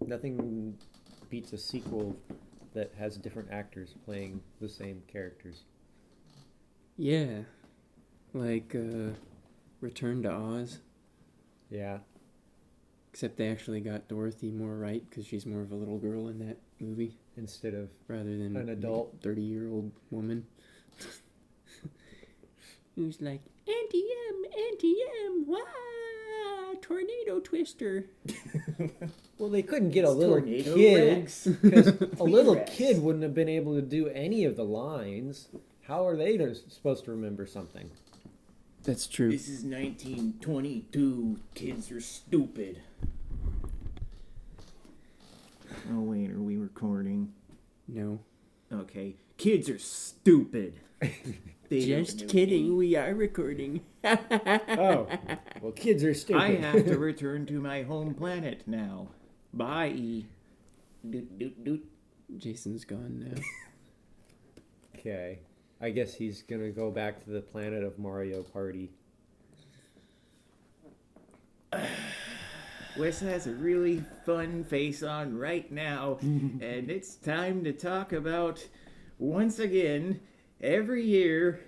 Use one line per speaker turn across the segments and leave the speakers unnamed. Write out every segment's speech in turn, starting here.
Nothing beats a sequel that has different actors playing the same characters.
Yeah. Like, Return to Oz.
Yeah.
Except they actually got Dorothy more right because she's more of a little girl in that movie.
Instead of
rather than
an adult
30-year-old woman. Who's like, Auntie M, wah, tornado twister.
Well, they couldn't get a little kid, because a little kid wouldn't have been able to do any of the lines. How are they supposed to remember something?
That's true.
This is 1922. Kids are stupid. Oh, wait, are we recording?
No.
Okay. Kids are stupid.
Just kidding, we are recording.
Oh, well, kids are stupid.
I have to return to my home planet now. Bye. Doot, doot, doot.
Jason's gone now.
Okay. I guess he's going to go back to the planet of Mario Party.
Wes has a really fun face on right now, and it's time to talk about, once again, every year,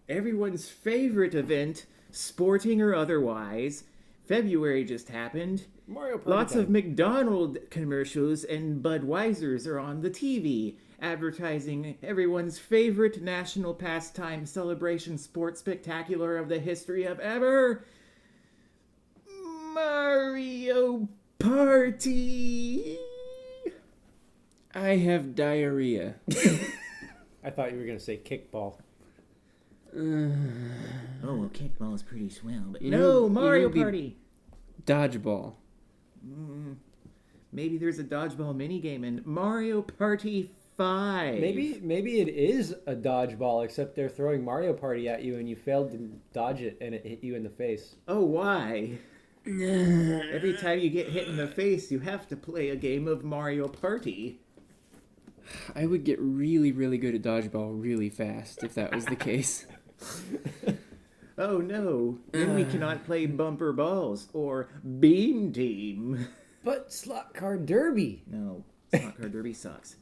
everyone's favorite event, sporting or otherwise. February just happened.
Mario Party
Lots
time.
of McDonald's commercials and Budweiser's are on the TV, advertising everyone's favorite national pastime celebration sports spectacular of the history of ever, Mario Party.
I have diarrhea.
I thought you were going to say kickball.
Oh, well, kickball is pretty swell, but
know,
Mario
be-
Party.
Dodgeball.
Maybe there's a dodgeball minigame in Mario Party 5.
Maybe it is a dodgeball, except they're throwing Mario Party at you and you failed to dodge it and it hit you in the face.
Oh, why? Every time you get hit in the face, you have to play a game of Mario Party.
I would get really, really good at dodgeball really fast if that was the case.
Oh no, then we cannot play Bumper Balls or Beam Team.
But Slot Car Derby.
No, Slot Car Derby sucks.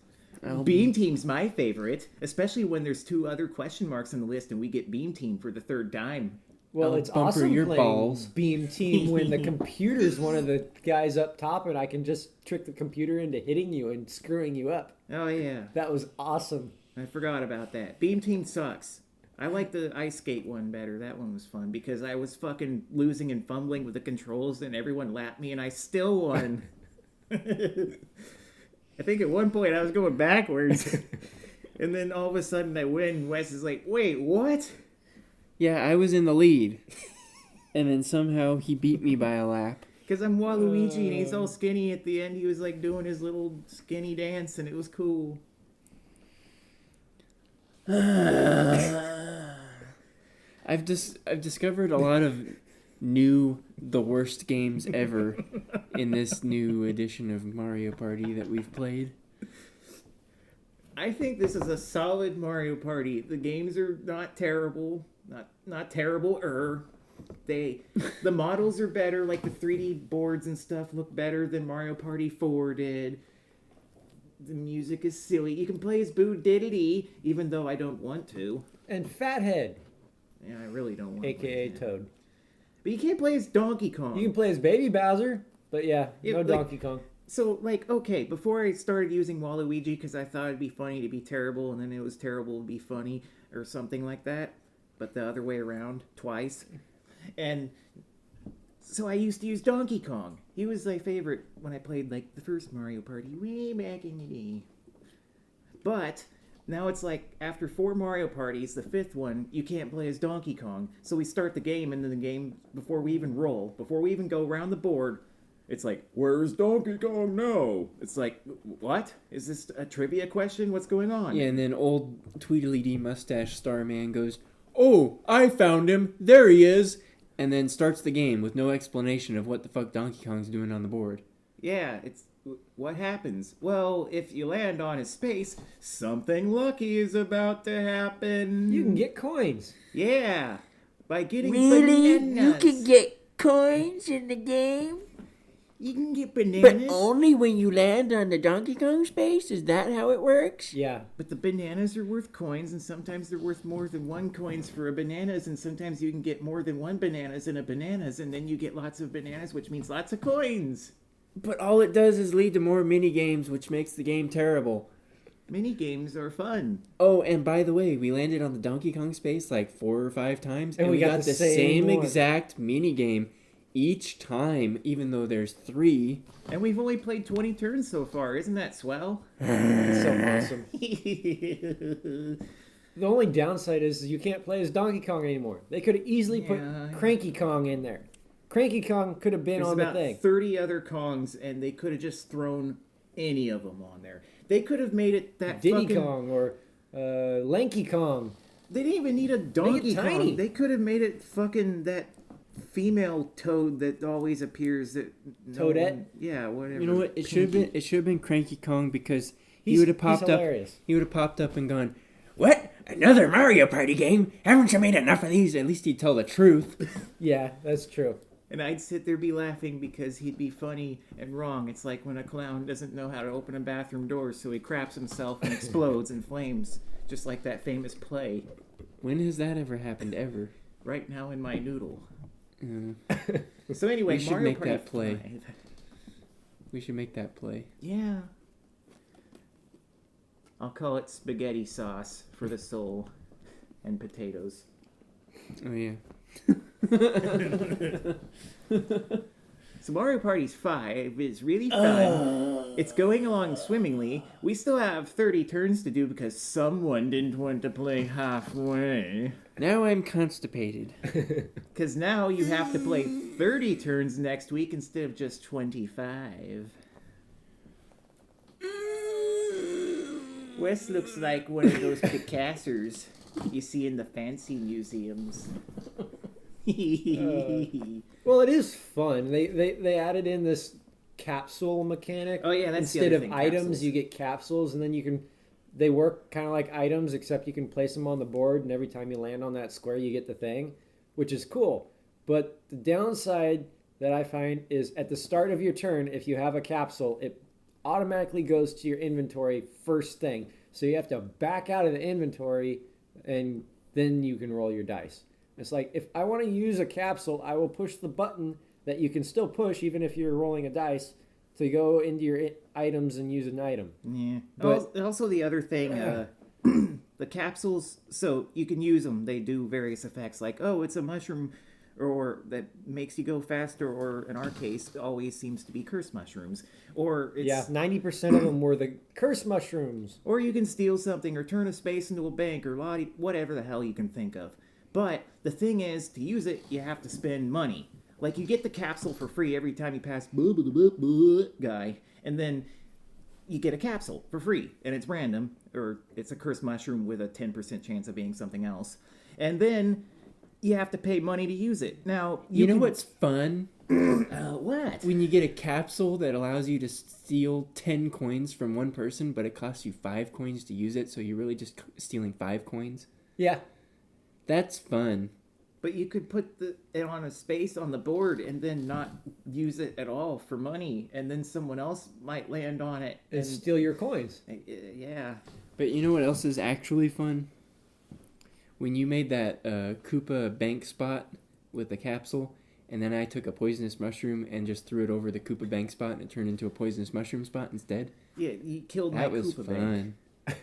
Beam Team's my favorite, especially when there's 2 other question marks on the list and we get Beam Team for the 3rd time.
Well, it's
bumper
awesome
your
playing
balls.
Beam Team when the computer's one of the guys up top and I can just trick the computer into hitting you and screwing you up.
Oh yeah,
That was awesome.
I forgot about that. Beam Team sucks. I like the ice skate one better. That one was fun because I was fucking losing and fumbling with the controls and everyone lapped me and I still won. I think at one point I was going backwards and then all of a sudden I win. Wes is like, wait, what?
Yeah, I was in the lead. And then somehow he beat me by a lap.
Because I'm Waluigi and he's all skinny at the end. He was like doing his little skinny dance and it was cool.
I've discovered a lot of the worst games ever in this new edition of Mario Party that we've played.
I think this is a solid Mario Party. The games are not terrible. Not terrible. The models are better, like the 3D boards and stuff look better than Mario Party 4 did. The music is silly. You can play as Boo Diddity, even though I don't want to.
And Fathead,
Yeah, I really don't want to.
a.k.a. Toad.
But you can't play as Donkey Kong.
You can play as Baby Bowser, but yeah,
Yeah,
no
like-
Donkey Kong.
So, like, okay, before I started using Waluigi because I thought it'd be funny to be terrible, and then it was terrible to be funny, or something like that, but the other way around, twice. And so I used to use Donkey Kong. He was my favorite when I played, like, the first Mario Party way back in the day. But now it's like, after 4 Mario Parties, the 5th one, you can't play as Donkey Kong. So we start the game, and then the game, before we even roll, before we even go around the board, it's like, where's Donkey Kong now? It's like, what? Is this a trivia question? What's going on?
Yeah, and then old Tweedledee mustache Starman goes, "Oh, I found him. There he is." And then starts the game with no explanation of what the fuck Donkey Kong's doing on the board.
Yeah, it's... What happens? Well, if you land on his space, something lucky is about to happen.
You can get coins.
Yeah, by getting
Really?
bananas.
You can get coins in the game?
You can get bananas.
But only when you land on the Donkey Kong space? Is that how it works?
Yeah.
But the bananas are worth coins, and sometimes they're worth more than 1 coins for a bananas, and sometimes you can get more than 1 bananas in a bananas, and then you get lots of bananas, which means lots of coins.
But all it does is lead to more mini games, which makes the game terrible.
Mini games are fun.
Oh, and by the way, we landed on the Donkey Kong space like 4 or 5 times,
And we got the same one.
exact mini game each time, even though there's 3.
And we've only played 20 turns so far. Isn't that swell?
It's so awesome. The only downside is you can't play as Donkey Kong anymore. They could have easily put Cranky Kong in there. Cranky Kong could have been
There's
on the
about
thing.
30 other Kongs, and they could have just thrown any of them on there. They could have made it that
Diddy
fucking...
Kong or Lanky Kong.
They didn't even need a Donkey Kong.
tiny.
They could have made it fucking that female toad that always appears. That
Toadette?
Yeah, whatever.
You know what? It should have been Cranky Kong because he
He's-
would have popped
he's
up.
hilarious.
He would have popped up and gone, "What? Another Mario Party game? Haven't you made enough of these?" At least he'd tell the truth.
Yeah, that's true.
And I'd sit there be laughing because he'd be funny and wrong. It's like when a clown doesn't know how to open a bathroom door, so he craps himself and explodes in flames, just like that famous play.
When has that ever happened? Ever?
Right now in my noodle.
Uh,
So anyway,
We should
Mario
make
Party
that play.
5.
we should make that play.
Yeah. I'll call it spaghetti sauce for the soul and potatoes.
Oh yeah.
So Mario Party 5 is really fun. It's going along swimmingly. We still have 30 turns to do because someone didn't want to play halfway.
Now I'm constipated.
Because now you have to play 30 turns next week instead of just 25. Wes looks like one of those Picassors you see in the fancy museums.
Well, it is fun. They added in this capsule mechanic.
Oh, yeah, that's the
instead
other
of
thing,
items,
capsules.
you get capsules, and then you can. They work kind of like items, except you can place them on the board, and every time you land on that square, you get the thing, which is cool. But the downside that I find is at the start of your turn, if you have a capsule, it automatically goes to your inventory first thing. So you have to back out of the inventory, and then you can roll your dice. It's like, if I want to use a capsule, I will push the button that you can still push even if you're rolling a dice to go into your items and use an item.
Yeah.
But-
Also, the other thing, the capsules, so you can use them. They do various effects like, oh, it's a mushroom, or that makes you go faster, or in our case, it always seems to be curse mushrooms. Or it's,
Yeah, 90% of them were the curse mushrooms.
Or you can steal something, or turn a space into a bank, or whatever the hell you can think of. But the thing is, to use it, you have to spend money. Like, you get the capsule for free every time you pass guy, and then you get a capsule for free, and it's random, or it's a cursed mushroom with a 10% chance of being something else. And then you have to pay money to use it. Now,
You know what's fun?
what?
When you get a capsule that allows you to steal 10 coins from one person, but it costs you 5 coins to use it, so you're really just stealing 5 coins.
Yeah.
That's fun.
But you could put it on a space on the board and then not use it at all for money, and then someone else might land on it
And steal your coins.
Yeah.
But you know what else is actually fun? When you made that Koopa bank spot with the capsule, and then I took a poisonous mushroom and just threw it over the Koopa bank spot, and it turned into a poisonous mushroom spot instead.
Yeah, you killed my
That was
Koopa
fun.
bank.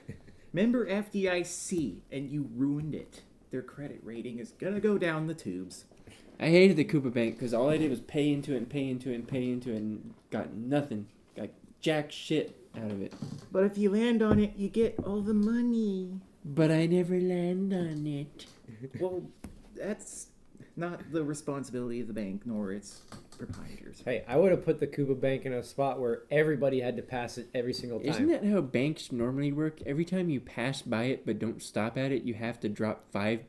Remember FDIC, and you ruined it. Their credit rating is gonna go down the tubes.
I hated the Koopa bank because all I did was pay into it and pay into it and pay into it and got nothing. Got jack shit out of it.
But if you land on it, you get all the money.
But I never land on it.
Well, that's not the responsibility of the bank, nor its proprietors.
Hey, I would have put the Koopa Bank in a spot where everybody had to pass it every single time.
Isn't that how banks normally work? Every time you pass by it but don't stop at it, you have to drop $5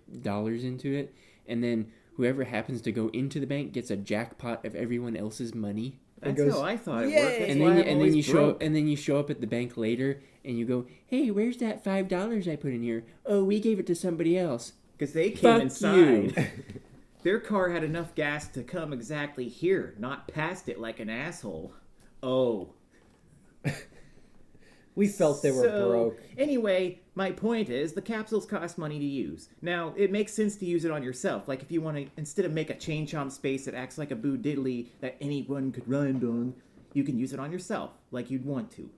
into it, and then whoever happens to go into the bank gets a jackpot of everyone else's money.
That's
goes,
how I thought it
"Yay!"
worked. That's
And
why
then,
I'm always broke.
you show up at the bank later and you go, "Hey, where's that $5 I put in here? Oh, we gave it to somebody else."
Because they came
Fuck
inside. their car had enough gas to come exactly here, not past it like an asshole. Oh.
We felt they were broke.
Anyway, my point is the capsules cost money to use. Now, it makes sense to use it on yourself. Like if you want to, instead of make a chain chomp space that acts like a boo diddly that anyone could ride on, you can use it on yourself like you'd want to.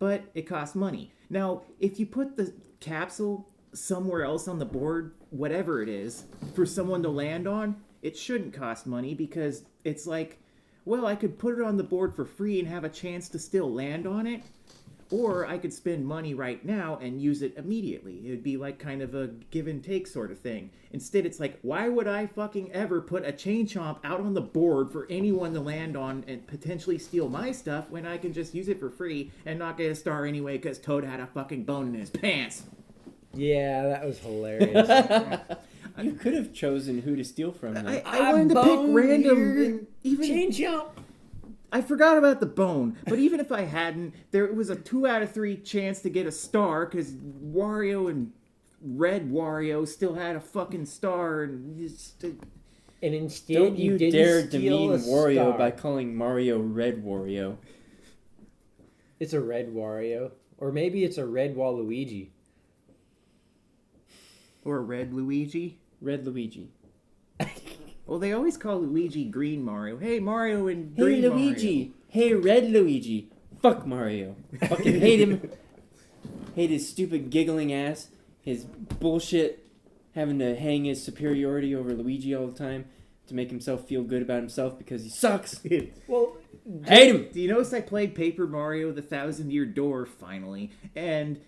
But it costs money. Now, if you put the capsule somewhere else on the board, whatever it is, for someone to land on, it shouldn't cost money because it's like, well, I could put it on the board for free and have a chance to still land on it. Or I could spend money right now and use it immediately. It would be like kind of a give and take sort of thing. Instead, it's like, why would I fucking ever put a chain chomp out on the board for anyone to land on and potentially steal my stuff when I can just use it for free and not get a star anyway because Toad had a fucking bone in his pants?
Yeah, that was hilarious.
You could have chosen who to steal from. Though.
I wanted to pick random and even
Chain jump.
I forgot about the bone, but even if I hadn't, there was a 2 out of 3 chance to get a star because Wario and Red Wario still had a fucking star, and
And instead,
Don't you
didn't
dare
steal
demean
a
Wario
star.
by calling Mario Red Wario.
It's a red Wario, or maybe it's a red Waluigi.
or Red Luigi.
Red Luigi.
Well, they always call Luigi Green Mario. Hey, Mario and
Hey
Green
Luigi. Hey Red Luigi. Fuck Mario. Fucking hate him. Hate his stupid giggling ass. His bullshit having to hang his superiority over Luigi all the time to make himself feel good about himself because he sucks.
Mario.
Well,
Hate him.
Do you notice I played Paper Mario: The Thousand-Year Door finally? And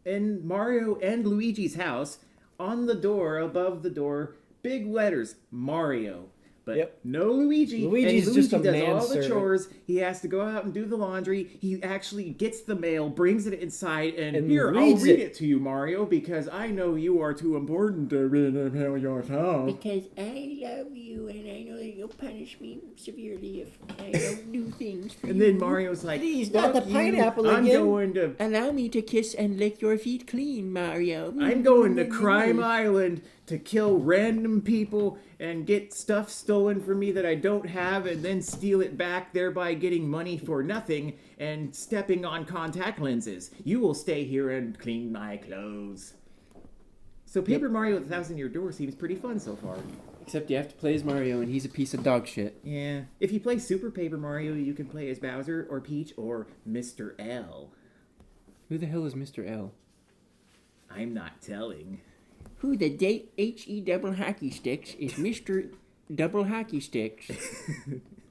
in Mario and Luigi's house, on the door, above the door, big letters, Mario. But
Yep.
no Luigi.
Luigi's
and
just
Luigi
a
does all the
manservant.
chores. He has to go out and do the laundry. He actually gets the mail, brings it inside, and here, I'll
reads
read
it.
it to you, Mario, because I know you are too important to read it yourself.
Because I love you and I know that you'll punish me severely if I don't do things for
And
you.
then Mario's like,
Please, not
"Fuck
the
you.
pineapple
I'm
again."
going to
Allow me to kiss and lick your feet clean, Mario.
I'm going to Crime Island to kill random people and get stuff stolen from me that I don't have and then steal it back, thereby getting money for nothing and stepping on contact lenses. You will stay here and clean my clothes. So Paper Mario at the Thousand-Year Door seems pretty fun so far.
Except you have to play as Mario and he's a piece of dog shit.
Yeah. If you play Super Paper Mario, you can play as Bowser or Peach or Mr. L.
Who the hell is Mr. L?
I'm not telling.
Who the date H-E double hockey sticks is Mr. Double Hockey Sticks.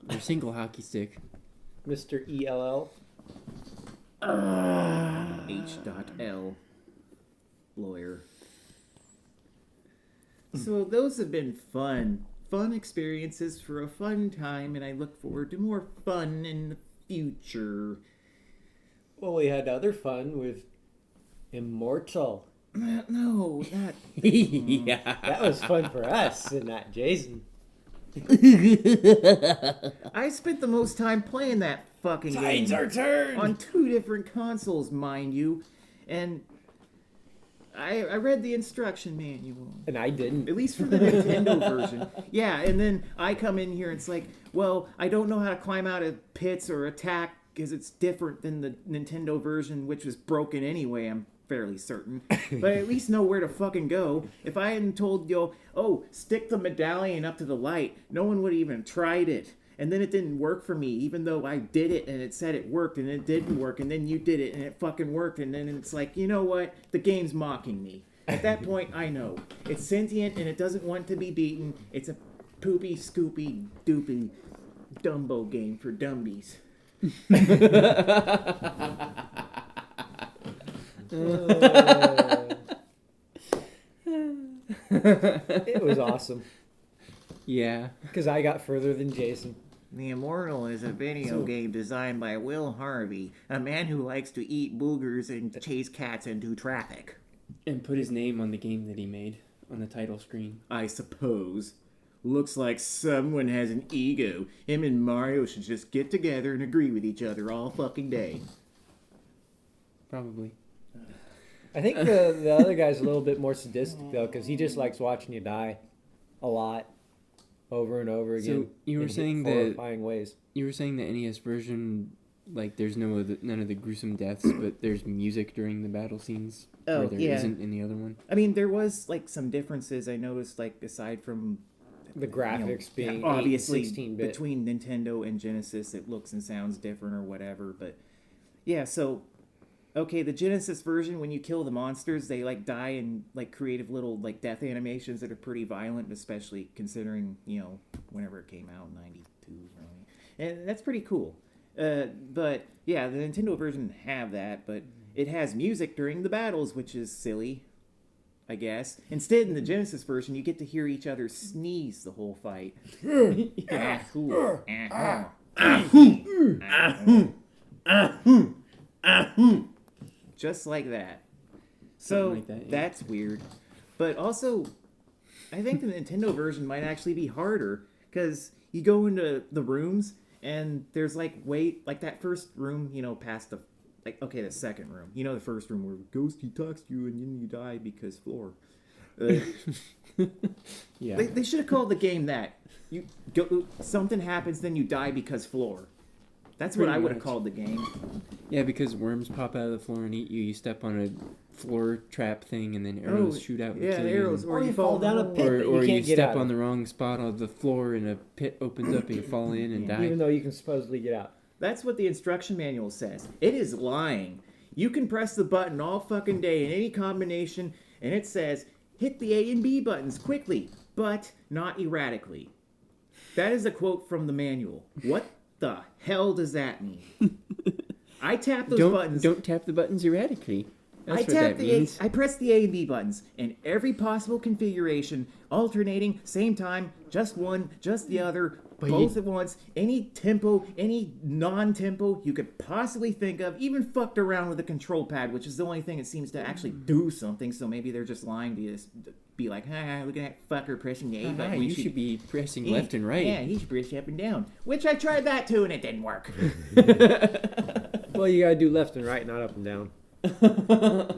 Or single hockey stick.
Mr. ELL.
H.L. Lawyer. So those have been fun experiences for a fun time, and I look forward to more fun in the future.
Well, we had other fun with Immortal.
No, not.
Yeah.
That was fun for us and not Jason.
I spent the most time playing that fucking game
turned!
on 2 different consoles, mind you, and I read the instruction manual.
And I didn't.
At least for the Nintendo version. Yeah, and then I come in here and it's like, well, I don't know how to climb out of pits or attack because it's different than the Nintendo version, which was broken anyway, I'm fairly certain. But I at least know where to fucking go. If I hadn't told you, oh, stick the medallion up to the light, no one would have even tried it. And then it didn't work for me, even though I did it and it said it worked and it didn't work, and then you did it and it fucking worked, and then it's like, you know what? The game's mocking me. At that point, I know. It's sentient and it doesn't want to be beaten. It's a poopy, scoopy, doopy, Dumbo game for dumbies.
It was awesome.
Yeah.
Because I got further than Jason.
The Immortal is a video game designed by Will Harvey, a man who likes to eat boogers and chase cats into traffic.
And put his name on the game that he made on the title screen.
I suppose. Looks like someone has an ego. Him and Mario should just get together and agree with each other all fucking day.
Probably.
I think the other guy's a little bit more sadistic, though, because he just likes watching you die a lot. over and over again.
So you were
in
saying that
horrifying ways.
you were saying the NES version, like there's none of the gruesome deaths, but there's music during the battle scenes.
Oh,
where there
yeah.
isn't in the other one.
I mean, there was like some differences I noticed, like aside from
The graphics being
obviously
16-bit.
between Nintendo and Genesis, it looks and sounds different or whatever. But yeah, so okay, the Genesis version, when you kill the monsters, they like die in like creative little like death animations that are pretty violent, especially considering whenever it came out, 92, right? And that's pretty cool. But yeah, the Nintendo version didn't have that, but it has music during the battles, which is silly, I guess. Instead, in the Genesis version, you get to hear each other sneeze the whole fight. Yeah, cool. Just like that. So,
like that, yeah.
that's weird. But also, I think the Nintendo version might actually be harder, because you go into the rooms, and there's like that first room, past the second room. The first room where Ghosty talks to you and then you die because floor.
Yeah.
They should have called the game that. You go, something happens, then you die because floor. That's what
Pretty
I would have
much.
called the game.
Yeah, because worms pop out of the floor and eat you. You step on a floor trap thing, and then arrows shoot out and
Yeah,
kill
arrows.
you.
Or you fall down a pit that you
Or you
can't get
step
out
on
of.
the wrong spot of the floor, and a pit opens up, and you fall in and die.
Even though you can supposedly get out.
That's what the instruction manual says. It is lying. You can press the button all fucking day in any combination, and it says, hit the A and B buttons quickly, but not erratically. That is a quote from the manual. What the hell does that mean? I tap those buttons.
Don't tap the buttons erratically. That's what that means.
I press the A and B buttons in every possible configuration, alternating, same time, just one, just the other, both at once, any tempo, any non-tempo you could possibly think of, even fucked around with the control pad, which is the only thing that seems to actually do something, so maybe they're just lying to us, be like, look at that fucker pressing the A button.
You should be pressing left and right.
Yeah, he should press up and down, which I tried that too, and it didn't work.
Well, you gotta do left and right, not up and down.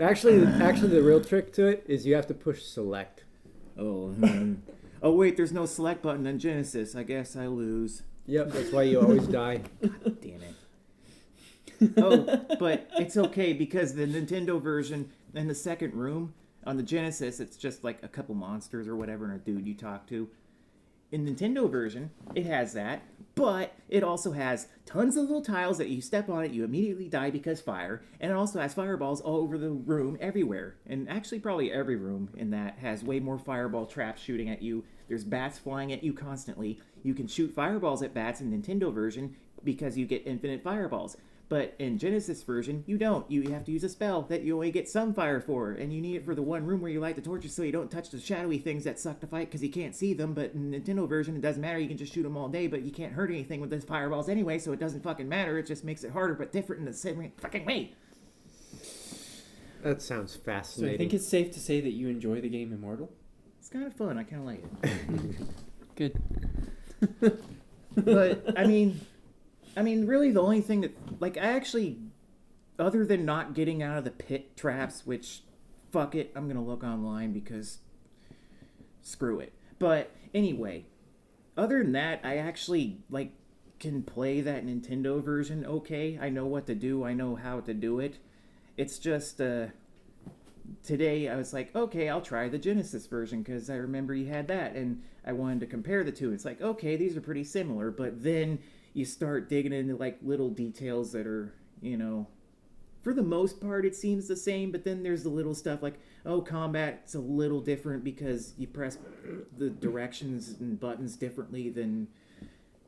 Actually, the real trick to it is you have to push select.
Oh, oh wait, there's no select button on Genesis. I guess I lose.
Yep, that's why you always die.
God damn it. Oh, but it's okay because the Nintendo version in the second room on the Genesis, it's just like a couple monsters or whatever and a dude you talk to. In Nintendo version, it has that, but it also has tons of little tiles that you step on it, you immediately die because fire, and it also has fireballs all over the room, everywhere. And actually probably every room in that has way more fireball traps shooting at you. There's bats flying at you constantly. You can shoot fireballs at bats in Nintendo version because you get infinite fireballs. But in Genesis version, you don't. You have to use a spell that you only get some fire for, and you need it for the one room where you light the torches so you don't touch the shadowy things that suck to fight because you can't see them. But in Nintendo version, it doesn't matter. You can just shoot them all day, but you can't hurt anything with those fireballs anyway, so it doesn't fucking matter. It just makes it harder, but different in the same fucking way.
That sounds
So I
fascinating.
think it's safe to say that you enjoy the game Immortal.
It's kind of fun. I kind of like it.
Good.
But I mean, really, the only thing that, like, I actually, other than not getting out of the pit traps, which, fuck it, I'm gonna look online because, screw it. But anyway, other than that, I actually like can play that Nintendo version. Okay, I know what to do. I know how to do it. It's just today I was like, okay, I'll try the Genesis version because I remember you had that, and I wanted to compare the two. It's like, okay, these are pretty similar, but then you start digging into like little details that are, for the most part it seems the same, but then there's the little stuff like, oh, combat's a little different because you press the directions and buttons differently than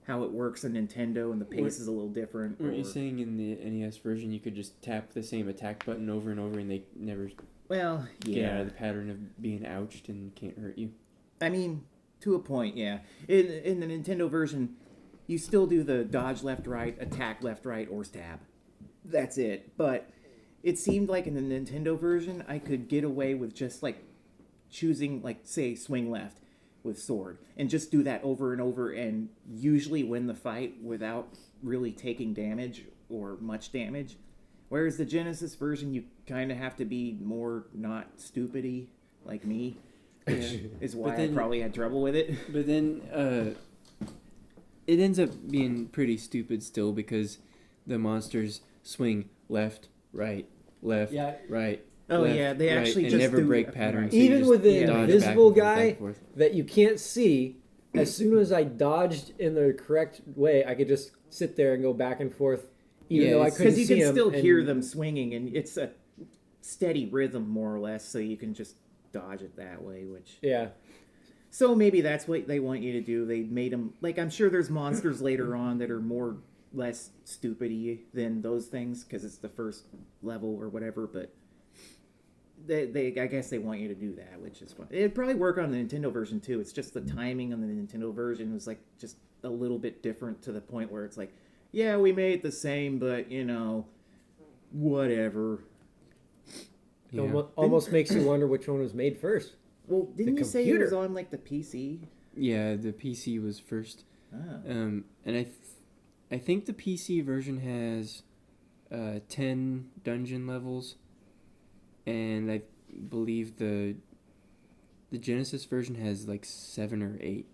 how it works on Nintendo, and the pace is a little different.
Weren't you saying in the NES version you could just tap the same attack button over and over and they never
Well,
get out
yeah.
of the pattern of being ouched and can't hurt you?
I mean, to a point, yeah. In the Nintendo version, you still do the dodge left, right, attack left, right, or stab. That's it. But it seemed like in the Nintendo version, I could get away with just like choosing, like, say, swing left with sword, and just do that over and over, and usually win the fight without really taking damage or much damage. Whereas the Genesis version, you kind of have to be more not stupidy, like me. which is why
But then-
I probably had trouble with it.
But then it ends up being pretty stupid still because the monsters swing left, right, left,
Yeah.
right.
Oh,
left,
yeah, they
right,
actually
and
just
never
do-
break
right.
patterns. so you
Even
just
with the
dodge back and
invisible
forth, back
guy
and forth.
that you can't see, as soon as I dodged in the correct way, I could just sit there and go back and forth, even
Yeah,
though I
it's-
couldn't
Because you
see
can
him.
still
and-
hear them swinging, and it's a steady rhythm, more or less, so you can just dodge it that way, which...
Yeah.
So maybe that's what they want you to do. They made them... Like, I'm sure there's monsters later on that are more less stupidy than those things, because it's the first level or whatever, but... I guess they want you to do that, which is fun. It'd probably work on the Nintendo version, too. It's just the timing on the Nintendo version was, like, just a little bit different to the point where it's like, yeah, we made it the same, but, you know, whatever.
It almost makes you wonder which one was made first.
Well, didn't
The
you say it was
computer.
on, like, the PC?
Yeah, the PC was first.
Oh.
And I think the PC version has 10 dungeon levels, and I believe the Genesis version has like 7 or 8.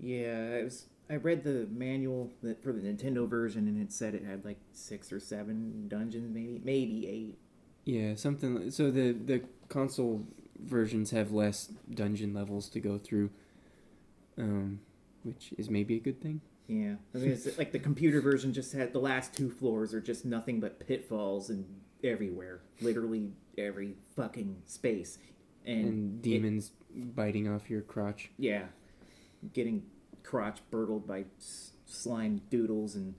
Yeah, I read the manual for the Nintendo version, and it said it had, like, 6 or 7 dungeons, maybe 8.
Yeah, something. So the console versions have less dungeon levels to go through, which is maybe a good thing.
Yeah, I mean, it's like the computer version just had the last 2 floors are just nothing but pitfalls and everywhere, literally every fucking space,
And demons biting off your crotch.
yeah, getting crotch burgled by slime doodles and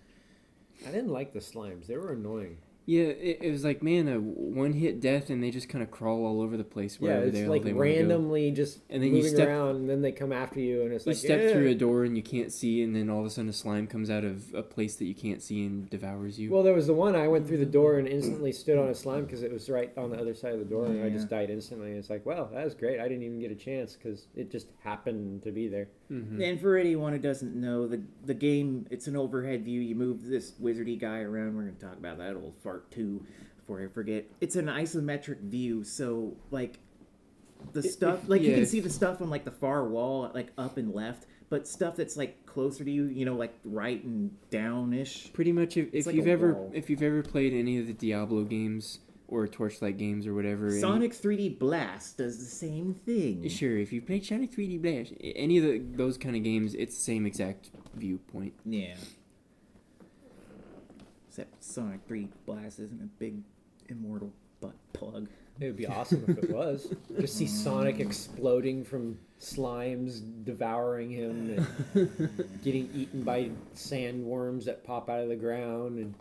I didn't like the slimes. They were annoying.
Yeah, it was like, man, a one-hit death, and they just kind of crawl all over the place
Yeah,
wherever
it's
they
like
they want to go.
randomly just
And then you
moving
step-
around, and then they come after you, and it's
You
like
step through
"Yeah."
a door and you can't see, and then all of a sudden a slime comes out of a place that you can't see and devours you.
Well, there was the one I went through the door and instantly stood on a slime because it was right on the other side of the door, and I just died instantly. It's like, well, that was great. I didn't even get a chance because it just happened to be there.
Mm-hmm.
And for anyone who doesn't know, the game, it's an overhead view. You move this wizardy guy around. We're going to talk about that old fart too before I forget. It's an isometric view, so like the stuff, like you
yeah,
can see the stuff on like the far wall, like up and left, but stuff that's like closer to you, you know, like right and down-ish.
Pretty much, if
It's like
you've
a
ever
wall.
if you've ever played any of the Diablo games or Torchlight games or whatever,
Sonic 3D Blast does the same thing.
sure, if you played Sonic 3D Blast, any of those kind of games, it's the same exact viewpoint.
Yeah. Except Sonic 3 Blast isn't a big immortal butt plug.
It would be awesome if it was. Just see Sonic exploding from slimes devouring him and getting eaten by sandworms that pop out of the ground. And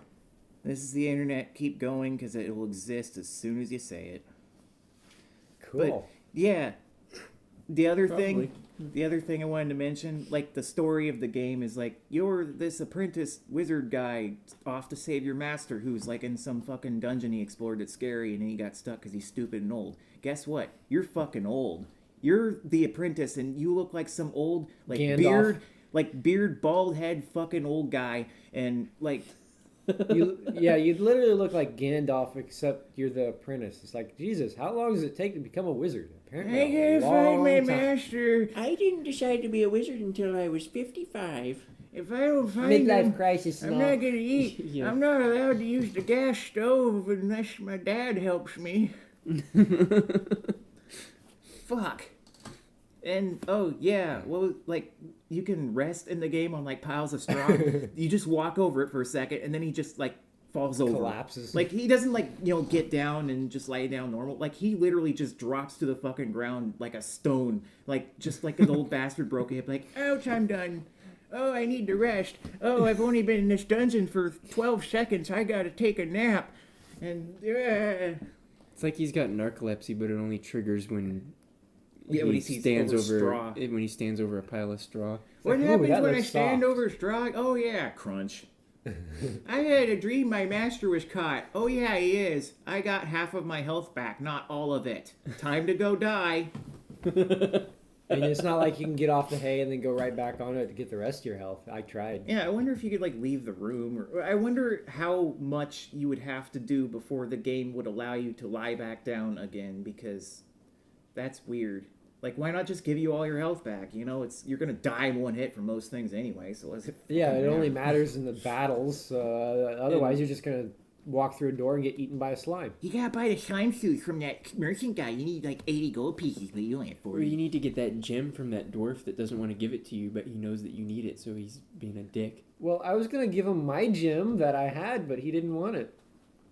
This is the internet. Keep going because it will exist as soon as you say it.
cool.
But yeah, the other
Probably.
thing I wanted to mention, like the story of the game is like you're this apprentice wizard guy off to save your master who's like in some fucking dungeon he explored that's scary and then he got stuck because he's stupid and old. Guess what? You're fucking old. You're the apprentice and you look like some old like
Gandalf.
beard, bald head fucking old guy and like
You'd literally look like Gandalf, except you're the apprentice. It's like, Jesus, how long does it take to become a wizard? Apparently,
I
a
gotta find
long
my
time.
master.
I didn't decide to be a wizard until I was 55.
If I don't find him,
Midlife crisis.
I'm
and
not
all.
gonna eat.
Yeah.
I'm not allowed to use the gas stove unless my dad helps me. Fuck. And oh yeah, well, like you can rest in the game on like piles of straw. You just walk over it for a second, and then he just like falls over.
Collapses.
Like he doesn't like get down and just lay down normal. Like he literally just drops to the fucking ground like a stone. Like just like an old bastard broke a hip. Like ouch, I'm done. Oh, I need to rest. Oh, I've only been in this dungeon for 12 seconds. I gotta take a nap. And
It's like he's got narcolepsy, but it only triggers when
when he sees
stands
over
over
straw.
when he stands over a pile of straw.
What
like, ooh,
happens
that
when I
looks
stand
soft.
over straw? Oh yeah, crunch. I had a dream my master was caught. Oh yeah, he is. I got half of my health back, not all of it. Time to go die.
And it's not like you can get off the hay and then go right back on it to get the rest of your health. I tried.
Yeah, I wonder if you could like leave the room, or I wonder how much you would have to do before the game would allow you to lie back down again, because that's weird. Like, why not just give you all your health back? You know, you're gonna die in one hit from most things anyway. So what's it?
Yeah, it
fucking
only
matter?
matters in the battles. Otherwise, you're just gonna walk through a door and get eaten by a slime.
You gotta buy the slime suit from that merchant guy. You need like 80 gold pieces, but you only have
Or you
40.
need to get that gem from that dwarf that doesn't want to give it to you, but he knows that you need it, so he's being a dick.
Well, I was gonna give him my gem that I had, but he didn't want it.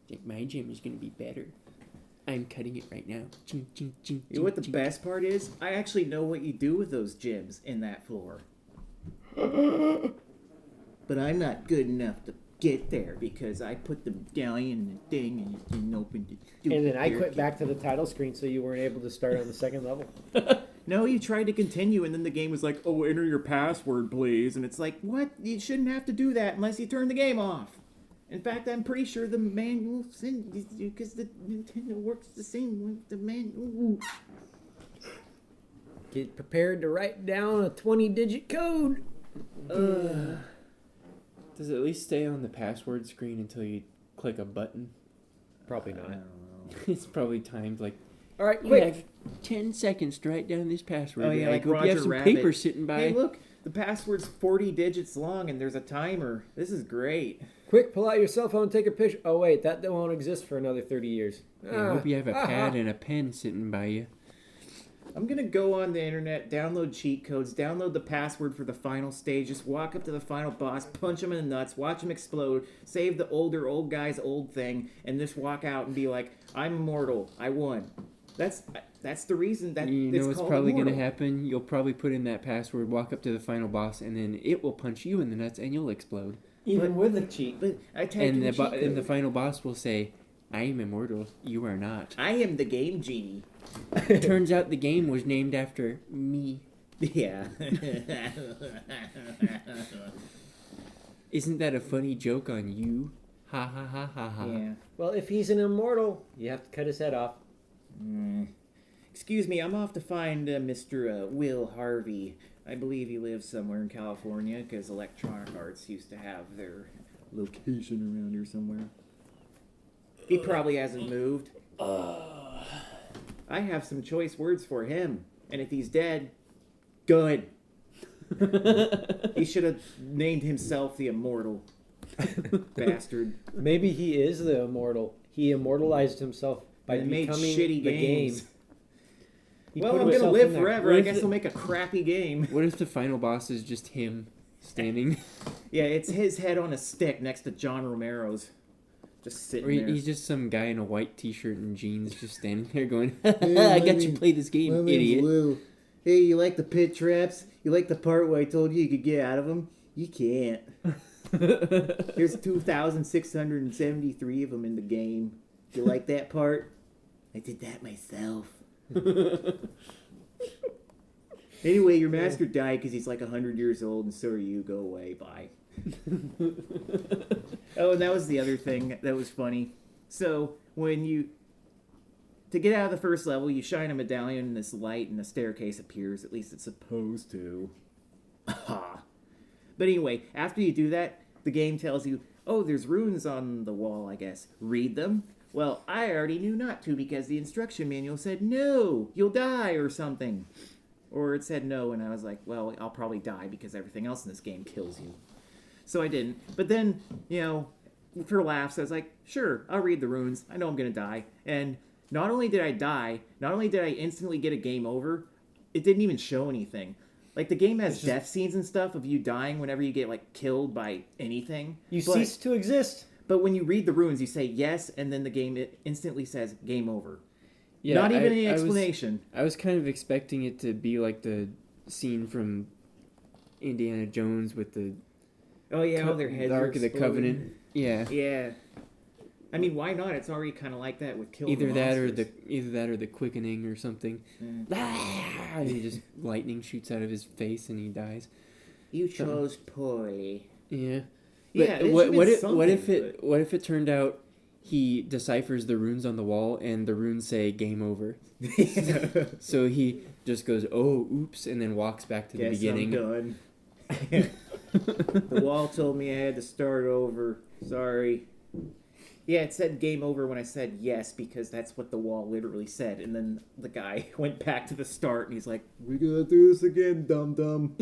Think my gem is gonna be better. I'm cutting it right now. Ching, ching, ching,
You know what the
ching,
best part is? I actually know what you do with those gems in that floor. But I'm not good enough to get there because I put them down in the thing and you didn't open the
And then I
door.
quit back to the title screen, so you weren't able to start on the second level.
No, you tried to continue and then the game was like, oh, enter your password, please. And it's like, what? You shouldn't have to do that unless you turn the game off. In fact, I'm pretty sure the manual because the Nintendo works the same with the manual.
Get prepared to write down a 20-digit code.
Does it at least stay on the password screen until you click a button?
Probably
I
not.
don't know.
It's probably timed like,
All right,
you
quick.
have 10 seconds to write down this password.
Oh, yeah,
I
like
hope you have
Roger
some
Rabbit.
paper sitting by.
Hey, look, the password's 40 digits long and there's a timer. This is great.
Quick, pull out your cell phone, take a picture. Oh, wait, that won't exist for another 30 years.
I hope you have a pad and a pen sitting by you.
I'm gonna go on the internet, download cheat codes, download the password for the final stage, just walk up to the final boss, punch him in the nuts, watch him explode, save the old guy's old thing, and just walk out and be like, I'm immortal. I won. That's the reason that
You
it's
know what's
called
probably going to
immortal.
happen? You'll probably put in that password, walk up to the final boss, and then it will punch you in the nuts and you'll explode.
Even with the cheat.
But I typed
And
in
the,
the cheat
and the
code.
final boss will say, I am immortal, you are not.
I am the game genie.
Turns out the game was named after me.
Yeah.
Isn't that a funny joke on you? Ha ha ha ha ha.
Yeah.
Well, if he's an immortal, you have to cut his head off.
Excuse me, I'm off to find Mr. Will Harvey. I believe he lives somewhere in California because Electronic Arts used to have their location around here somewhere. He probably hasn't moved. I have some choice words for him, and if he's dead, good. He should have named himself the Immortal. Bastard.
Maybe he is the immortal. He immortalized himself by
And made
becoming
shitty
the
games.
game. He
Well,
put
I'm gonna
himself
live
in there.
forever.
What
I
if
guess
it-
he'll make a crappy game.
What if the final boss is just him standing?
Yeah, it's his head on a stick next to John Romero's. Just sitting
Or
there.
he's just some guy in a white t-shirt and jeans just standing there going, I got you to play this game, idiot.
Lou. Hey, you like the pit traps? You like the part where I told you could get out of them? You can't. There's 2,673 of them in the game. You like that part? I did that myself. Anyway, your master died because he's like 100 years old, and so are you. Go away. Bye. Oh, and that was the other thing that was funny. So, to get out of the first level, you shine a medallion in this light and a staircase appears. At least it's supposed to. Aha. But anyway, after you do that, the game tells you, oh, there's runes on the wall, I guess. Read them. Well, I already knew not to because the instruction manual said, no, you'll die or something. Or it said no, and I was like, well, I'll probably die because everything else in this game kills you. So I didn't. But then, for laughs, I was like, sure, I'll read the runes. I know I'm going to die. And not only did I die, not only did I instantly get a game over, it didn't even show anything. Like, the game has death scenes and stuff of you dying whenever you get, like, killed by anything.
You
But-
cease to exist.
But when you read the runes, you say yes, and then the game it instantly says game over.
Yeah,
Not even any
I was-
explanation.
I was kind of expecting it to be like the scene from Indiana Jones with the
Oh, yeah, all their heads
the
are
Ark of the
exploding.
Covenant. Yeah.
Yeah. I mean, why not? It's already kind of like that with killing
Either
the
that
monsters.
or the quickening or something. Ah, and he just lightning shoots out of his face and he dies.
You chose poorly.
Yeah.
Yeah,
But
it
what
should've been
what if
something,
it what if it turned out he deciphers the runes on the wall and the runes say game over? So he just goes, "Oh, oops," and then walks back to the
Guess
beginning.
I'm done. The wall told me I had to start over. Sorry. Yeah, it said game over when I said yes, because that's what the wall literally said. And then the guy went back to the start, and he's like, "We gotta do this again, dum-dum."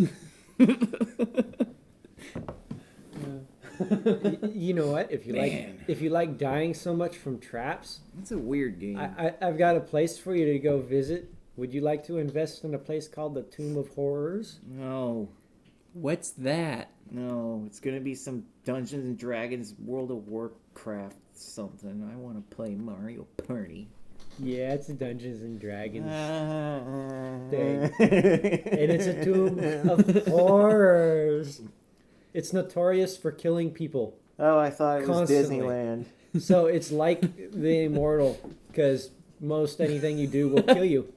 You know what? If
Man.
you like dying so much from traps,
That's a weird game.
I've got a place for you to go visit. Would you like to invest in a place called the Tomb of Horrors?
No.
What's that?
No, it's gonna be some Dungeons and Dragons World of Warcraft something. I want to play Mario Party.
Yeah, it's a Dungeons and Dragons
Dang.
and it's a Tomb of Horrors. It's notorious for killing people.
Oh, I thought it was
Constantly.
Disneyland.
So it's like the Immortal, because most anything you do will kill you.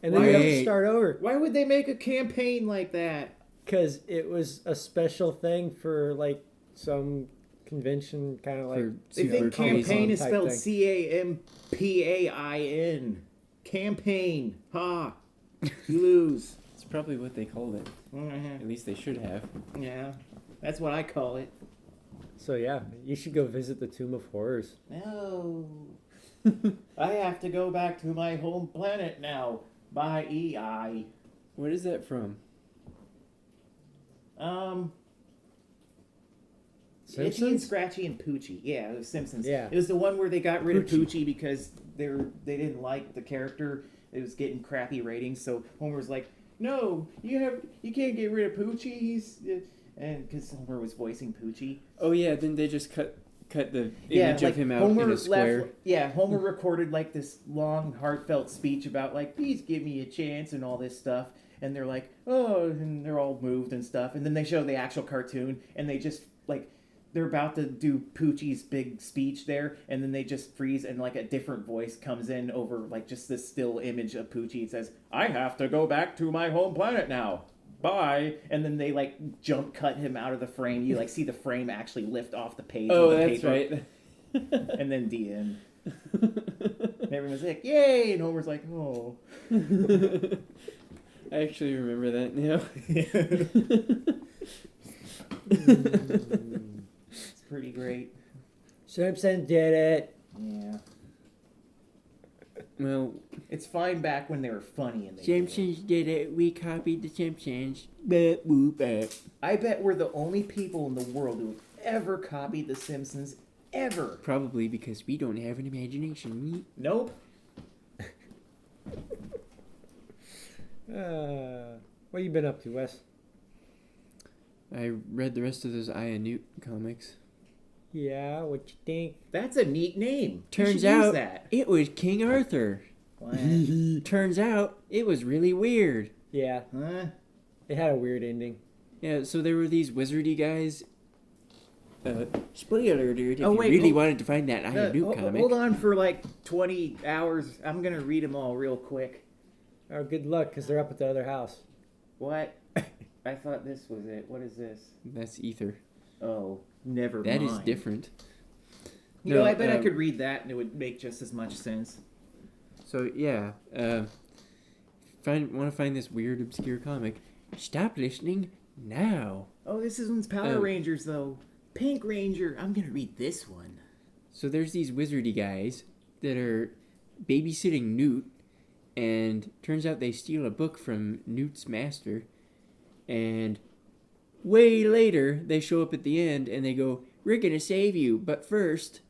And then you have to
Wait.
start over.
Why would they make a campaign like that?
Because it was a special thing for like some convention, kind of like.
For
They
super
think
crazy
campaign is
type
spelled
thing.
Campaign. Campaign. Ha! You lose.
It's probably what they called it. At least they should have.
Yeah, that's what I call it.
So yeah, you should go visit the Tomb of Horrors.
No. I have to go back to my home planet now. By EI.
What is that from?
Itchy and
Simpsons?
Scratchy and Poochie. Yeah, it was Simpsons.
Yeah.
It was the one where they got rid of
Poochie.
Poochie because they didn't like the character. It was getting crappy ratings. So Homer was like, "No, you can't get rid of Poochie. He's and because Homer was voicing Poochie.
Oh yeah, then they just cut the
Yeah,
image
like
of him out
Homer
in a square.
Homer recorded like this long, heartfelt speech about like, "Please give me a chance" and all this stuff. And they're like, "Oh," and they're all moved and stuff. And then they show the actual cartoon, and they just like. They're about to do Poochie's big speech there, and then they just freeze, and like a different voice comes in over like just this still image of Poochie. It says, "I have to go back to my home planet now. Bye." And then they like jump cut him out of the frame. You like see the frame actually lift off the page.
Oh,
with the
that's
paper.
right.
And then the end. And everyone's like, "Yay!" And Homer's like, "Oh."
I actually remember that now.
It's pretty great.
Simpsons did it.
Yeah.
Well,
It's fine back when they were funny and they
Simpsons did it. We copied the Simpsons.
I bet we're the only people in the world who have ever copied The Simpsons, ever.
Probably because we don't have an imagination.
Nope.
What you been up to, Wes?
I read the rest of those Newt comics.
Yeah, what you think?
That's a neat name. You
Turns
should use
out
that.
it was King Arthur.
What?
Turns out it was really weird.
Yeah,
Huh?
it had a weird ending.
Yeah, so there were these wizardy guys. Spoiler alert, if
Oh,
you
wait,
really
hold-
wanted to find that Newt comic.
Hold on for like 20 hours. I'm going to read them all real quick.
Oh, good luck, because they're up at the other house.
What? I thought this was it. What is this?
That's Ether.
Oh, never mind.
That is different.
You know, I bet I could read that and it would make just as much sense.
So yeah, want to find this weird obscure comic? Stop listening now.
Oh, this one's Power Rangers, though. Pink Ranger. I'm going to read this one.
So there's these wizardy guys that are babysitting Newt, and turns out they steal a book from Newt's master, and way later they show up at the end and they go, "We're gonna save you, but first,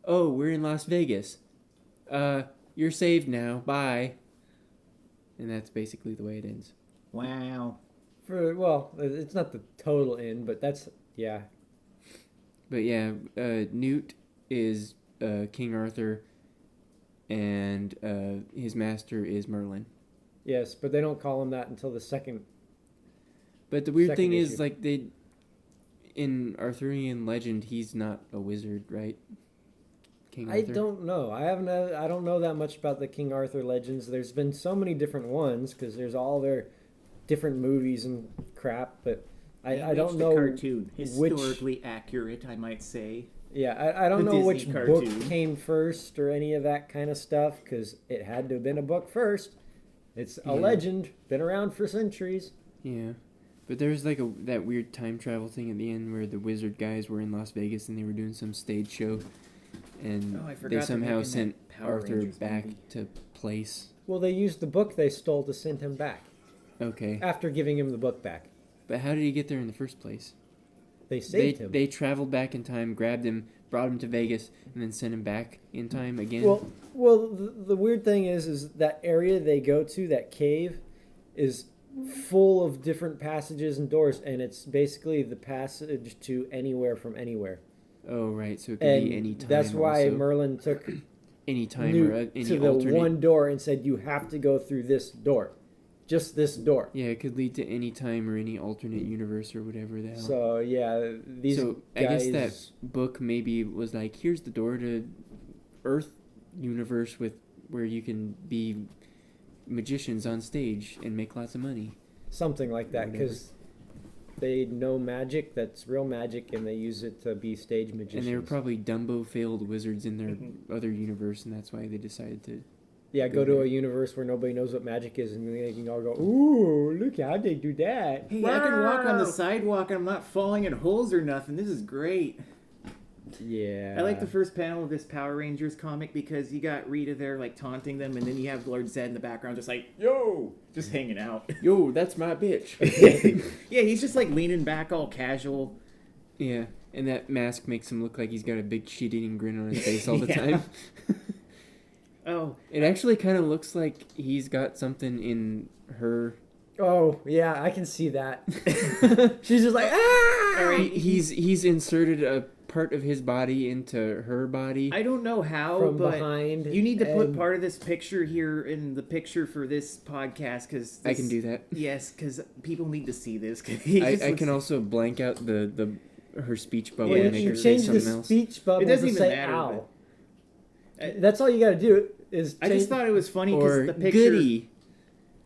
oh, we're in Las Vegas. You're saved now. Bye." And that's basically the way it ends.
Wow.
Well, it's not the total end, but that's, yeah.
But yeah, Newt is King Arthur, and his master is Merlin.
Yes, but they don't call him that until the second.
But the weird
Second
thing is,
issue.
like, in Arthurian legend, he's not a wizard, right? King
I
Arthur.
don't know. I don't know that much about the King Arthur legends. There's been so many different ones because there's all their different movies and crap, but I don't know
Cartoon.
which.
Historically accurate, I might say.
Yeah, I don't
The
know
Disney
which
cartoon.
book came first or any of that kind of stuff because it had to have been a book first. It's a legend, been around for centuries.
Yeah. But there was, like, that weird time travel thing at the end where the wizard guys were in Las Vegas and they were doing some stage show. and
Oh, I forgot
they
they're
somehow
making
sent
that Power
Arthur
Rangers
back
movie.
to place.
Well, they used the book they stole to send him back
Okay,
after giving him the book back.
but how did he get there in the first place?
They saved him.
They traveled back in time, grabbed him, brought him to Vegas, and then sent him back in time again.
Well, the weird thing is that area they go to, that cave, is full of different passages and doors, and it's basically the passage to anywhere from anywhere.
Oh, right. So it could
And
be any time.
that's why
also.
Merlin took
Any time
Newt
or any
to the
alternate.
one door and said, "You have to go through this door, just this door."
Yeah, it could lead to any time or any alternate universe or whatever the hell.
So yeah, these
So
guys.
I guess that book maybe was like, here's the door to Earth universe with where you can be magicians on stage and make lots of money.
Something like that,
Whatever.
because they know magic that's real magic, and they use it to be stage magicians.
And they were probably Dumbo failed wizards in their other universe, and that's why they decided to.
go to a universe where nobody knows what magic is, and they can all go, "Ooh, look how they do that!"
Hey, I can walk on the sidewalk and I'm not falling in holes or nothing. This is great.
Yeah,
I like the first panel of this Power Rangers comic because you got Rita there like taunting them, and then you have Lord Zed in the background just like, yo, just hanging out.
Yo, that's my bitch.
Yeah, he's just like leaning back all casual.
Yeah, and that mask makes him look like he's got a big shit-eating grin on his face all the
Yeah.
time.
Oh,
It actually kind of looks like he's got something in her.
Oh yeah, I can see that. She's just like, ah.
all right.
He's inserted a part of his body into her body.
I don't know how,
From
but
behind.
you need to put
and-
part of this picture here in the picture for this podcast because
I can do that.
Yes, because people need to see this. 'Cause
I can also blank out the her speech bubble
Yeah,
and make
you
her say
change the
something else.
speech bubble
It doesn't
to
even
say
matter,
"ow."
but-
That's all you got to do. Is
I just
change-
thought it was funny
Or
because the picture,
goody.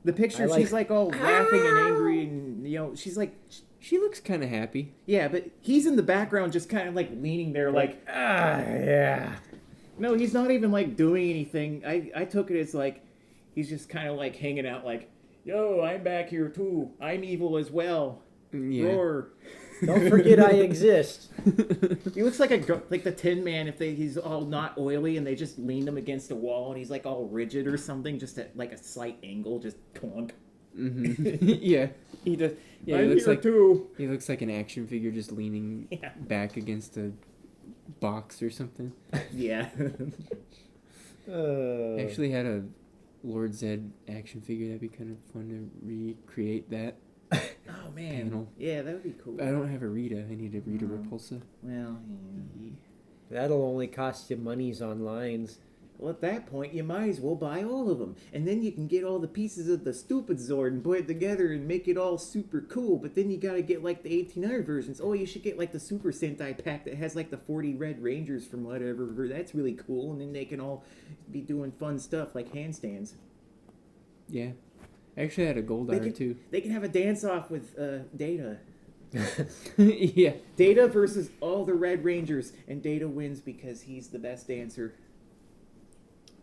the picture,
I like-
she's like all laughing and angry, and she's like,
She looks kind of happy.
yeah, but he's in the background, just kind of like leaning there, like,
yeah.
no, he's not even like doing anything. I took it as like he's just kind of like hanging out, like, yo, I'm back here too. I'm evil as well.
Yeah.
Roar.
Don't forget I exist.
He looks like like the Tin Man if he's all not oily and they just leaned him against a wall and he's like all rigid or something, just at like a slight angle, just clunk.
Yeah, he does. Yeah, he
I'm
looks
here
like
too.
he looks like an action figure just leaning
Yeah.
back against a box or something.
Yeah.
I actually had a Lord Zed action figure. That'd be kind of fun to recreate that.
Oh man.
Panel.
Yeah, that would be cool.
I don't have a Rita. I need a Rita Repulsa.
Well,
That'll only cost you monies on lines.
well, at that point, you might as well buy all of them, and then you can get all the pieces of the stupid Zord and put it together and make it all super cool. But then you gotta get like the 1800 versions. Oh, you should get like the Super Sentai pack that has like the 40 Red Rangers from whatever. That's really cool, and then they can all be doing fun stuff like handstands.
Yeah, I actually had a Goldar too.
They can have a dance off with Data.
Yeah.
Data versus all the Red Rangers, and Data wins because he's the best dancer.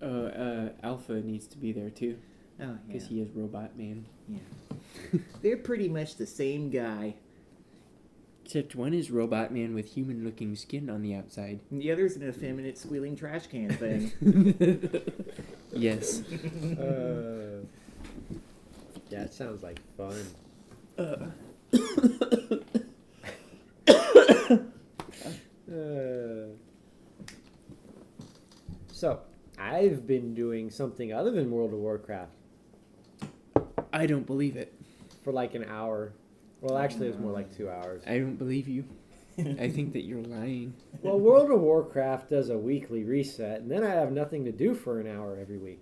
Alpha needs to be there too
Oh, yeah.
because he is Robot Man.
They're pretty much the same guy.
Except one is Robot Man with human-looking skin on the outside.
And the other's an effeminate squealing trash can thing.
Yes.
Yeah, it sounds like fun. So, I've been doing something other than World of Warcraft
I don't believe it.
for like an hour. Well, actually, it was more like 2 hours.
I don't believe you. I think that you're lying.
Well, World of Warcraft does a weekly reset, and then I have nothing to do for an hour every week.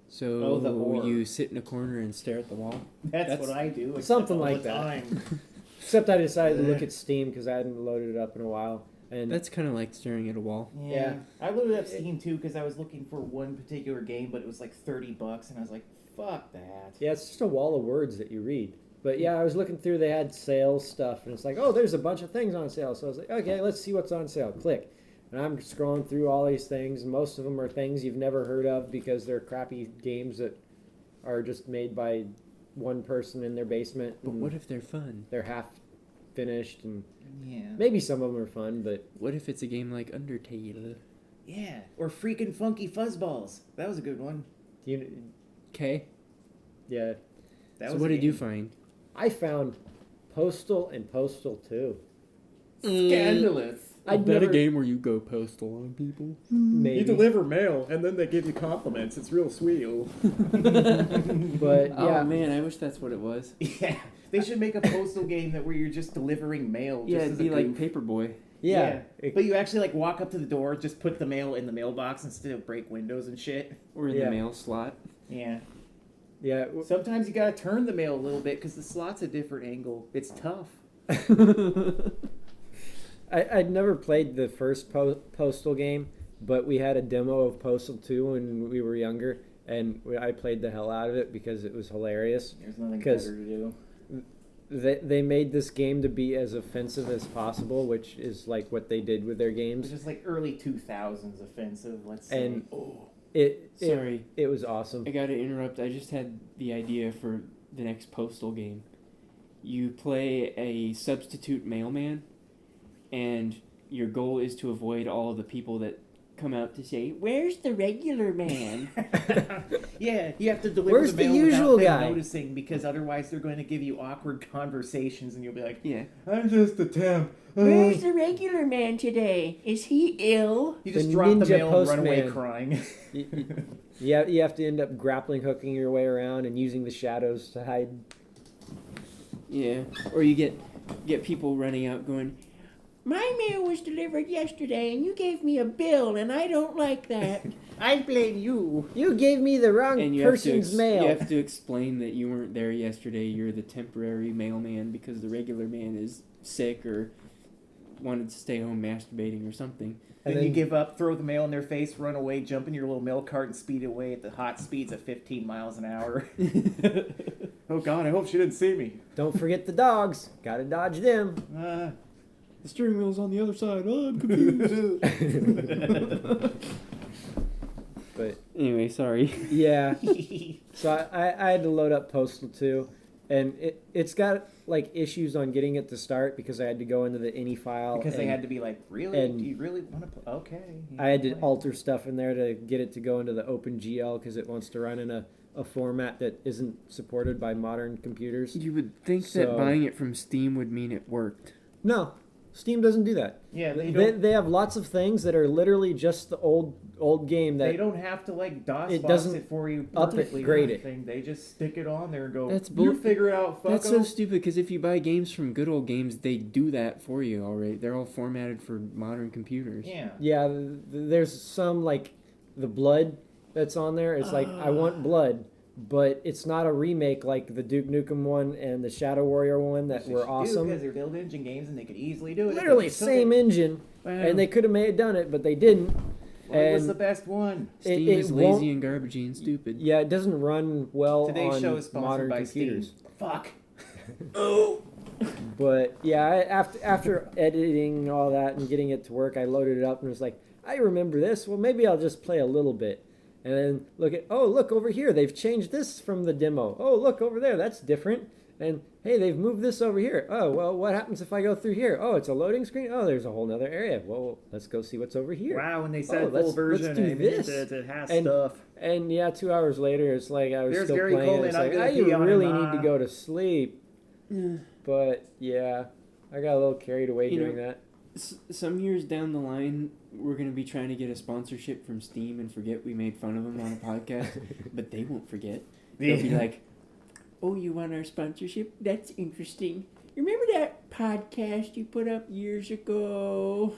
So
the whore.
you sit in a corner and stare at the wall?
That's what I do.
Something
all
like
the
that.
time.
Except I decided to look at Steam because I hadn't loaded it up in a while. And
That's kind of like staring at a wall.
Yeah. I loaded up Steam too because I was looking for one particular game, but it was like $30, and I was like, fuck that.
yeah, it's just a wall of words that you read. But yeah, I was looking through, they had sales stuff, and it's like, oh, there's a bunch of things on sale. So I was like, okay, let's see what's on sale. Click. And I'm scrolling through all these things, and most of them are things you've never heard of because they're crappy games that are just made by one person in their basement.
But
and
what if they're fun?
they're half finished, and
Yeah.
maybe some of them are fun, but
What if it's a game like Undertale?
Yeah. Or freaking Funky Fuzzballs. That was a good one.
you,
Okay.
yeah,
That
So
was
what
a
did you
game.
find?
I found Postal and Postal 2.
Scandalous.
I'd never
game where you go postal on people?
maybe,
You deliver mail, and then they give you compliments. It's real sweet.
but
Oh
yeah,
man, I wish that's what it was.
Yeah. They should make a postal game where you're just delivering mail.
Yeah,
just
it'd
as a
be like
goof.
Paperboy.
yeah.
But you actually like walk up to the door, just put the mail in the mailbox instead of break windows and shit.
Or in
Yeah.
the mail slot.
Yeah.
Yeah.
Sometimes you gotta turn the mail a little bit because the slot's a different angle. It's tough.
I'd never played the first Postal game, but we had a demo of Postal 2 when we were younger, and I played the hell out of it because it was hilarious.
There's nothing
'Cause-
better to do.
They made this game to be as offensive as possible, which is like what they did with their
It's
games.
just like early 2000s offensive, let's say.
And-
oh.
It
Sorry,
it was awesome.
I gotta interrupt. I just had the idea for the next postal game. You play a substitute mailman, and your goal is to avoid all the people that come out to say, "Where's the regular man?"
Yeah, you have to deliver
Where's
the
the
mail
usual
without them
guy?
noticing because otherwise they're going to give you awkward conversations and you'll be like,
Yeah.
I'm just a temp.
Where's the regular man today? Is he ill?
You just
The
drop the
ninja
mail and run away
postman.
crying.
Yeah, you have to end up grappling hooking your way around and using the shadows to hide.
Yeah. Or you get people running out going,
My mail was delivered yesterday and you gave me a bill and I don't like that.
I blame you.
You gave me the wrong
and
person's mail.
you have to explain that you weren't there yesterday. You're the temporary mailman because the regular man is sick or wanted to stay home masturbating or something.
Then you give up, throw the mail in their face, run away, jump in your little mail cart, and speed away at the hot speeds of 15 miles an hour. Oh God, I hope she didn't see me.
Don't forget the dogs. Gotta dodge them.
The steering wheel's on the other side. Oh, I'm confused.
But
Anyway, sorry.
yeah, so I had to load up Postal 2, and it's got like issues on getting it to start because I had to go into the ini file.
Because they
and
had to be like, really?
and
Do you really want to play? Okay. you
I had
can
to
play.
alter stuff in there to get it to go into the OpenGL because it wants to run in a format that isn't supported by modern computers.
You would think
So-
that buying it from Steam would mean it worked.
No, Steam doesn't do that.
Yeah, they
They,
don't.
they have lots of things that are literally just the old game
They
that
don't have to like DOS
It
box
doesn't
it for you
up it,
perfectly or
grade it.
anything. They just stick it on there and go.
That's
You
bull-
figure it out. Fucko.
That's so stupid because if you buy games from Good Old Games, they do that for you already. They're all formatted for modern computers.
Yeah.
yeah, there's some like the blood that's on there. It's like I want blood, but it's not a remake like the Duke Nukem one and the Shadow Warrior one that were awesome.
Because they're build engine games and they could easily do it.
Literally
If they took
same
it.
engine,
Wow.
and they could have done it, but they didn't.
What was
and
the best one?
Steam
it
is
won't-
lazy and garbagey and stupid.
Yeah, it doesn't run well
Today's
on
show is sponsored
modern
by
computers.
Steam. Fuck.
But yeah, after editing all that and getting it to work, I loaded it up and was like, I remember this. Well, maybe I'll just play a little bit. And then look over here. They've changed this from the demo. Oh, look over there. That's different. And hey, they've moved this over here. Oh, well, what happens if I go through here? Oh, it's a loading screen. Oh, there's a whole nother area. Well, let's go see what's over here.
Wow, when they said
Oh,
full
let's
version,
do
I mean,
this.
it has
And-
stuff.
And yeah, 2 hours later, it's like I was
There's
still
Gary
playing.
Coleman,
It's
I'm
like,
gonna
I
pee on him,
really need to go to sleep.
Yeah.
But yeah, I got a little carried away
You know-
doing that.
Some years down the line, we're going to be trying to get a sponsorship from Steam and forget we made fun of them on a podcast, but they won't forget. They'll be like,
Oh, you want our sponsorship? That's interesting. Remember that podcast you put up years ago?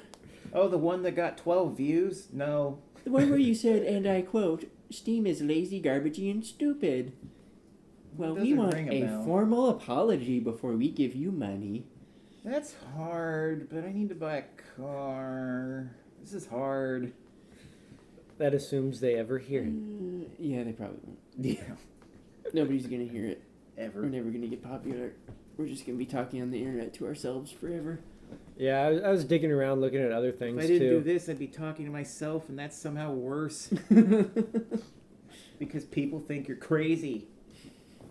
Oh, the one that got 12 views? No.
The one where you said, and I quote, Steam is lazy, garbagey, and stupid. Well, we
Doesn't
want
ring a
a
bell.
formal apology before we give you money.
That's hard, but I need to buy a car. This is hard.
That assumes they ever hear it.
yeah, they probably won't.
Yeah.
Nobody's going to hear it. We're
Ever.
never going to get popular. We're just going to be talking on the internet to ourselves forever.
Yeah, I was digging around looking at other
If
things
I didn't do
too.
this, I'd be talking to myself, and that's somehow worse. Because people think you're crazy.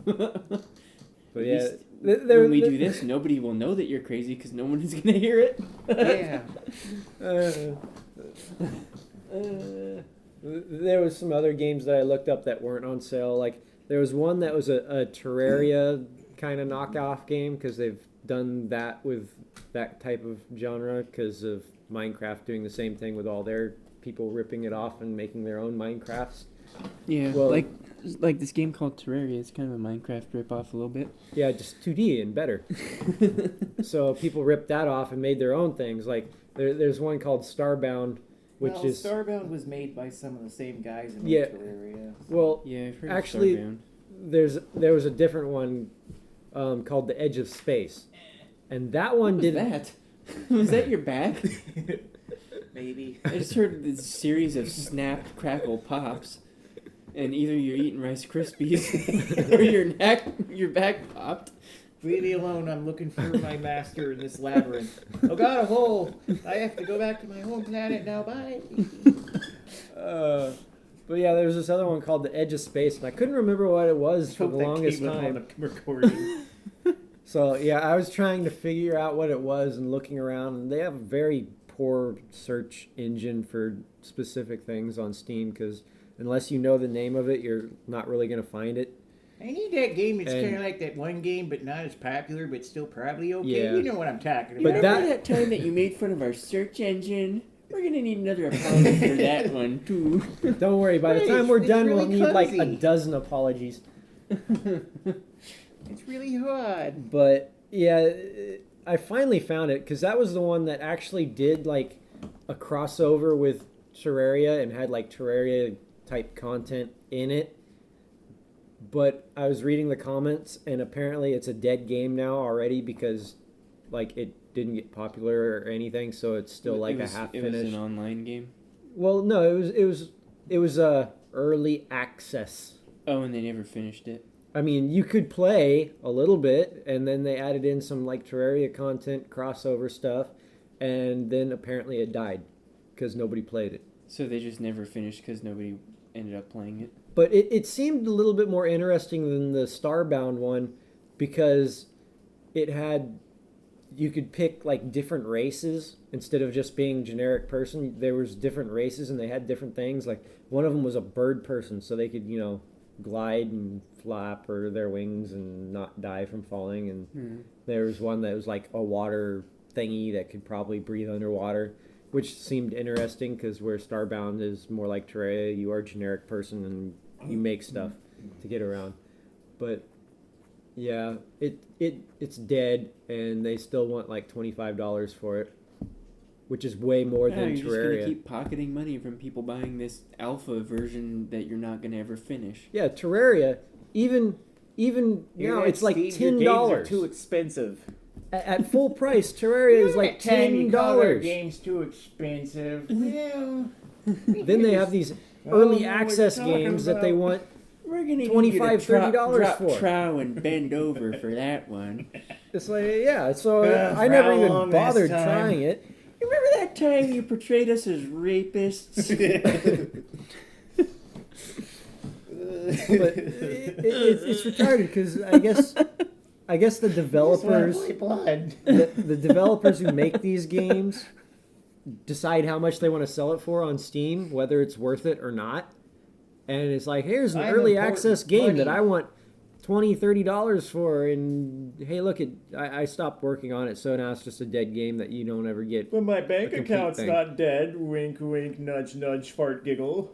But
At
yeah,
least when we do this, nobody will know that you're crazy because no one is going to hear it.
Yeah.
There was some other games that I looked up that weren't on sale. Like there was one that was a Terraria kind of knockoff game because they've done that with that type of genre because of Minecraft doing the same thing with all their people ripping it off and making their own Minecrafts.
Yeah,
Well-
like this game called Terraria. It's kind of a Minecraft ripoff a little bit.
Yeah, just 2D and better. So people ripped that off and made their own things. Like there's one called Starbound, which
well,
is
Starbound was made by some of the same guys in
Yeah.
Terraria.
well,
Yeah, I've heard
Actually-
of Starbound.
there was a different one called The Edge of Space, and that one
What was
didn't.
that? Was that your back?
Maybe.
I just heard this series of snap, crackle, pops, and either you're eating Rice Krispies or your back popped.
Leave me alone. I'm looking for my master in this labyrinth. Oh God, a hole! I have to go back to my home planet now. Bye.
But yeah, there was this other one called The Edge of Space, and I couldn't remember what it was for the longest time.
Recording.
So yeah, I was trying to figure out what it was and looking around, and they have a very poor search engine for specific things on Steam because unless you know the name of it, you're not really going to find it.
I need that game. It's
And-
kind of like that one game, but not as popular, but still probably okay.
Yeah.
You know what I'm talking
But
about.
Remember that time that you made fun of our search engine? We're gonna need another apology for that one too.
Don't worry, by the
Right,
time we're
it's
done,
really
we'll need like a
clumsy.
dozen apologies.
It's really hard.
But yeah, I finally found it because that was the one that actually did like a crossover with Terraria and had like Terraria type content in it. But I was reading the comments, and apparently it's a dead game now already because like it didn't get popular or anything, so it's still like a half
It was
finished.
an online game.
Well, no, it was early access.
Oh, and they never finished it.
I mean, you could play a little bit, and then they added in some like Terraria content, crossover stuff, and then apparently it died because nobody played it.
So they just never finished because nobody ended up playing it.
But it seemed a little bit more interesting than the Starbound one because it had, you could pick like different races instead of just being generic person. There was different races and they had different things. Like one of them was a bird person, so they could, you know, glide and flap or their wings and not die from falling. And there was one that was like a water thingy that could probably breathe underwater, which seemed interesting because where Starbound is more like Terraria, you are a generic person and you make stuff to get around. But yeah, it's dead, and they still want like $25 for it, which is way more
Yeah,
than
you're just gonna
Terraria.
keep pocketing money from people buying this alpha version that you're not gonna ever finish.
Yeah, Terraria, even now it's like $10.
Too expensive.
At full price, Terraria is like $10.
Games too expensive. Well,
Then they have these
I don't know
early
what
access
you're talking
games that they
about.
want.
We're gonna need
$25,
you to
$30
drop
for.
trow and bend over for that one.
It's like, yeah, so
For
I never
how
even
long this
bothered
time?
trying it.
You remember that time you portrayed us as rapists?
But it's retarded because I guess the developers the developers who make these games decide how much they want to sell it for on Steam, whether it's worth it or not. And it's like, here's an
I'm
early
important
access game that
money.
I want $20-$30 for, and hey, look, I stopped working on it, so now it's just a dead game that you don't ever get.
But my bank
A complete
account's
thing.
not dead. Wink, wink, nudge, nudge, fart, giggle.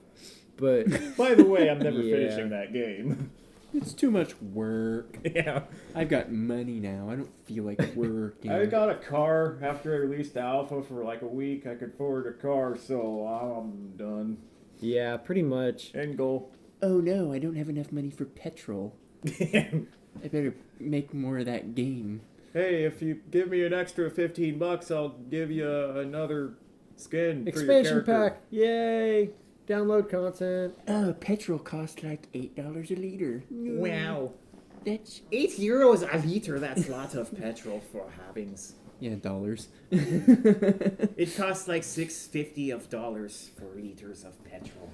But
By the way, I'm never
Yeah.
finishing that game.
It's too much work.
Yeah.
I've got money now. I don't feel like working.
I got a car after I released Alpha for like a week. I could afford a car, so I'm done.
yeah, pretty much.
End goal.
Oh no, I don't have enough money for petrol. I better make more of that game.
Hey, if you give me an extra $15, I'll give you another skin for your
Expansion
character.
pack, yay! Download content.
Oh, petrol costs like $8 a liter.
Wow.
That's
€8 a liter, that's a lot of petrol for havings.
Yeah, dollars.
It costs like $6.50 for liters of petrol.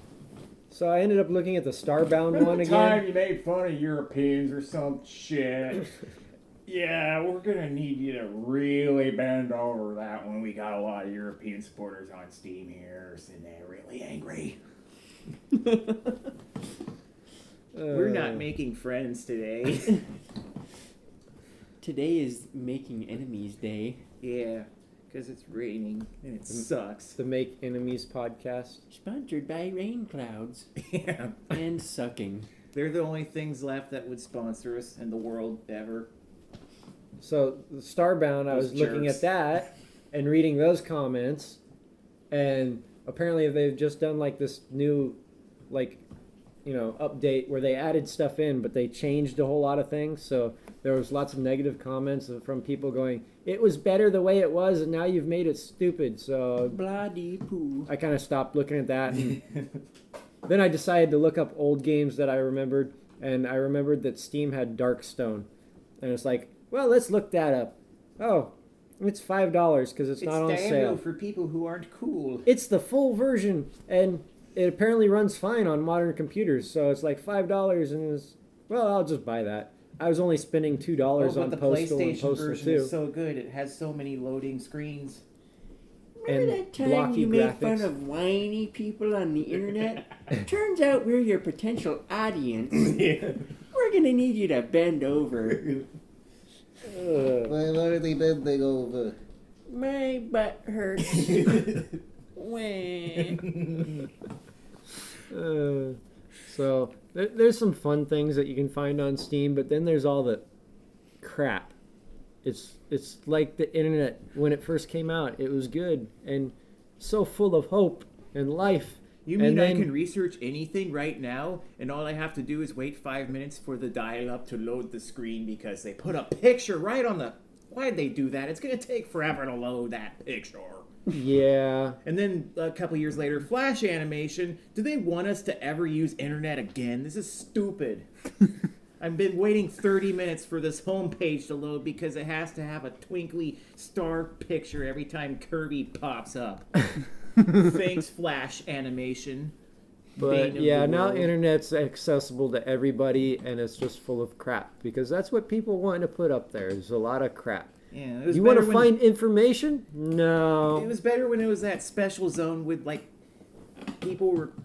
So I ended up looking at the Starbound one
Remember the time
again.
you made fun of Europeans or some shit?
Yeah, we're gonna need you to really bend over that one. We got a lot of European supporters on Steam here, and they're really angry.
We're not making friends today.
Today is Making Enemies Day.
Yeah, because it's raining and it sucks.
The Make Enemies podcast.
Sponsored by Rain Clouds.
Yeah,
And sucking.
they're the only things left that would sponsor us in the world ever.
So the Starbound, I
Those
was looking
jerks.
at that and reading those comments, and apparently they've just done like this new, like, update where they added stuff in, but they changed a whole lot of things. So there was lots of negative comments from people going, "It was better the way it was, and now you've made it stupid." So
Bloody poo.
I kind of stopped looking at that, and then I decided to look up old games that I remembered, and I remembered that Steam had Darkstone, and it's like, well, let's look that up. Oh, it's $5 because it's not on sale.
for people who aren't cool.
It's the full version, and it apparently runs fine on modern computers. So it's like $5, and it's, well, I'll just buy that. I was only spending $2 on
the
Postal and
PlayStation
Postal
version
2.
is so good. It has so many loading screens.
Remember
And
that time
blocky
you made
graphics.
fun of whiny people on the internet? Turns out we're your potential audience. We're gonna need you to bend over.
Why are they bending over?
My butt hurts. Wah.
So there's some fun things that you can find on Steam, but then there's all the crap. It's like the internet when it first came out. It was good and so full of hope and life.
You mean
And
I
then-
can research anything right now, and all I have to do is wait 5 minutes for the dial-up to load the screen because they put a picture right on the... Why'd they do that? It's going to take forever to load that picture.
Yeah.
And then a couple years later, Flash animation. Do they want us to ever use internet again? This is stupid. I've been waiting 30 minutes for this homepage to load because it has to have a twinkly star picture every time Kirby pops up. Thanks, Flash animation.
But
Bane of
yeah,
the
now
world.
internet's accessible to everybody, and it's just full of crap because that's what people want to put up there. There's a lot of crap.
Yeah, it was
You want to
better when-
find information? No.
It was better when it was that special zone with like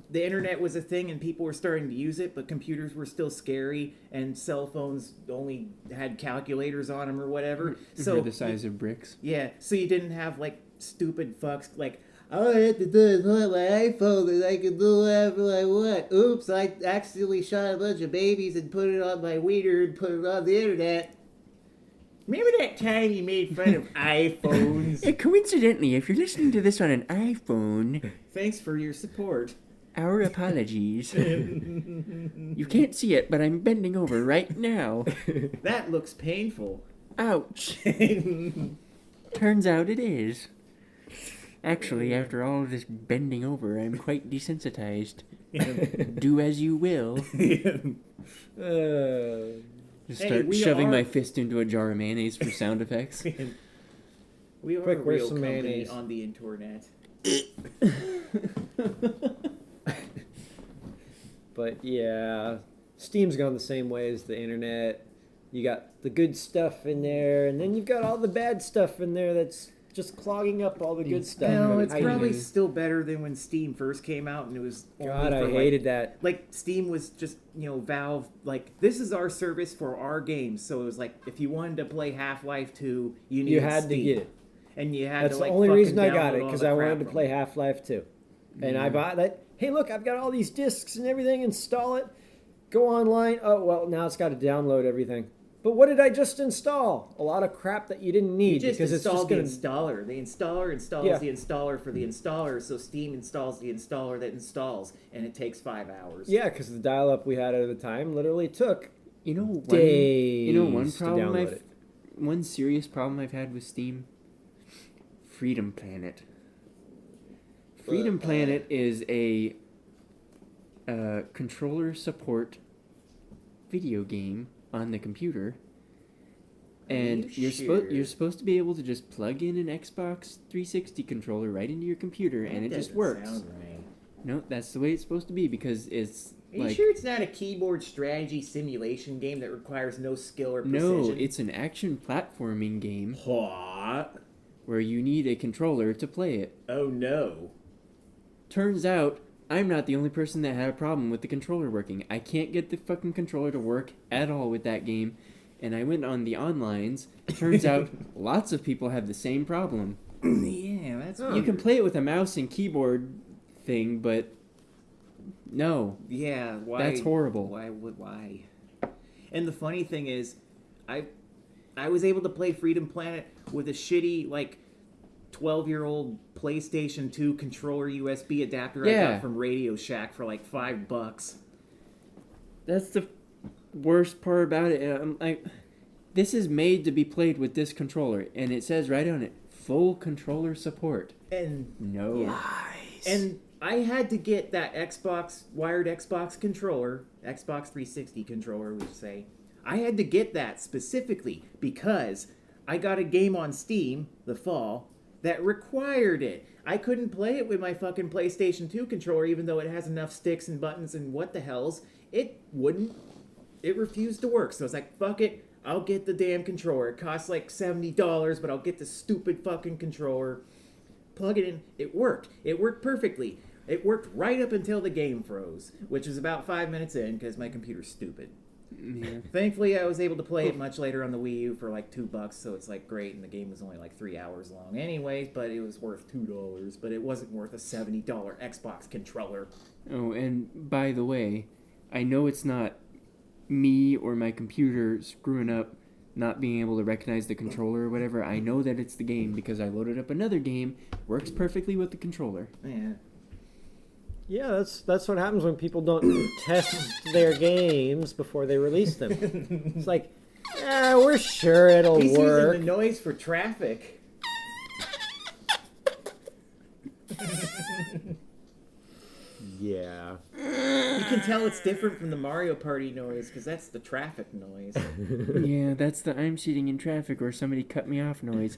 the internet was a thing and people were starting to use it, but computers were still scary and cell phones only had calculators on them or whatever.
So the size of bricks.
Yeah, so you didn't have like stupid fucks like,
All I have to do is put my iPhone and I can do whatever I want. Oops, I accidentally shot a bunch of babies and put it on my wiener and put it on the internet.
remember that time you made fun of iPhones?
Coincidentally, if you're listening to this on an iPhone,
Thanks for your support.
our apologies. You can't see it, but I'm bending over right now.
That looks painful.
Ouch. Turns out it is. Actually, after all of this bending over, I'm quite desensitized. Do as you will.
Just
Hey,
start
we
shoving
are-
my fist into a jar of mayonnaise for sound effects.
We are
Quick,
a
where's
real
some
company
mayonnaise?
on the internet.
But yeah, Steam's gone the same way as the internet. You got the good stuff in there, and then you've got all the bad stuff in there that's just clogging up all the good stuff.
No,
And
it's probably still better than when Steam first came out, and it was only
God,
for,
I
like-
hated that.
Like Steam was just Valve like this is our service for our games. So it was like if you wanted to play Half-Life 2, you needed
You had to
Steam.
get it.
And you had
That's
to
the
like
only
fucking
reason I got
download
it,
all
because
the
I
crap
wanted to
from
play
it.
Half-Life 2. And I bought that. Hey, look, I've got all these discs and everything. Install it. Go online. Oh, well, now it's got to download everything. But what did I just install? A lot of crap that you didn't need
You just
because it's just
installed the
going to...
installer. The installer installs
Yeah.
the installer for the installer, so Steam installs the installer that installs, and it takes 5 hours.
Yeah, because the dial-up we had at the time literally took
You know one.
days
You know one
to
problem
download
I've
it.
one serious problem I've had with Steam. Freedom Planet. Freedom Planet is a controller support video game on the computer, and
you
you're
sure?
supposed to be able to just plug in an Xbox 360 controller right into your computer, and it just
Doesn't
works.
sound right.
No, that's the way it's supposed to be because it's
Are you sure it's not a keyboard strategy simulation game that requires no skill or precision?
No, it's an action platforming game
What?
where you need a controller to play it.
Oh no.
Turns out, I'm not the only person that had a problem with the controller working. I can't get the fucking controller to work at all with that game. And I went on the onlines. Turns out, lots of people have the same problem.
Yeah, that's
You can play it with a mouse and keyboard thing, but no.
Yeah, why?
That's horrible.
Why? And the funny thing is, I was able to play Freedom Planet with a shitty, like, 12-year-old PlayStation 2 controller USB adapter I got from Radio Shack for like $5.
That's the worst part about it. I'm like, this is made to be played with this controller, and it says right on it, full controller support.
And
no.
Nice. And I had to get that wired Xbox controller, Xbox 360 controller, we should say. I had to get that specifically because I got a game on Steam, the fall, that required it. I couldn't play it with my fucking PlayStation 2 controller, even though it has enough sticks and buttons and what the hells. It refused to work. So I was like, fuck it, I'll get the damn controller. It costs like $70, but I'll get the stupid fucking controller. Plug it in. It worked. It worked perfectly. It worked right up until the game froze, which is about 5 minutes in because my computer's stupid.
Yeah.
Thankfully, I was able to play it much later on the Wii U for like $2, so it's like great, and the game was only like 3 hours long anyways, but it was worth $2, but it wasn't worth a $70 Xbox controller.
Oh, and by the way, I know it's not me or my computer screwing up not being able to recognize the controller or whatever. I know that it's the game because I loaded up another game. Works perfectly with the controller.
Yeah.
Yeah, that's what happens when people don't test their games before they release them. It's like, we're sure it'll
He's
work.
using the noise for traffic.
Yeah.
You can tell it's different from the Mario Party noise because that's the traffic noise.
Yeah, that's the I'm sitting in traffic or somebody cut me off noise.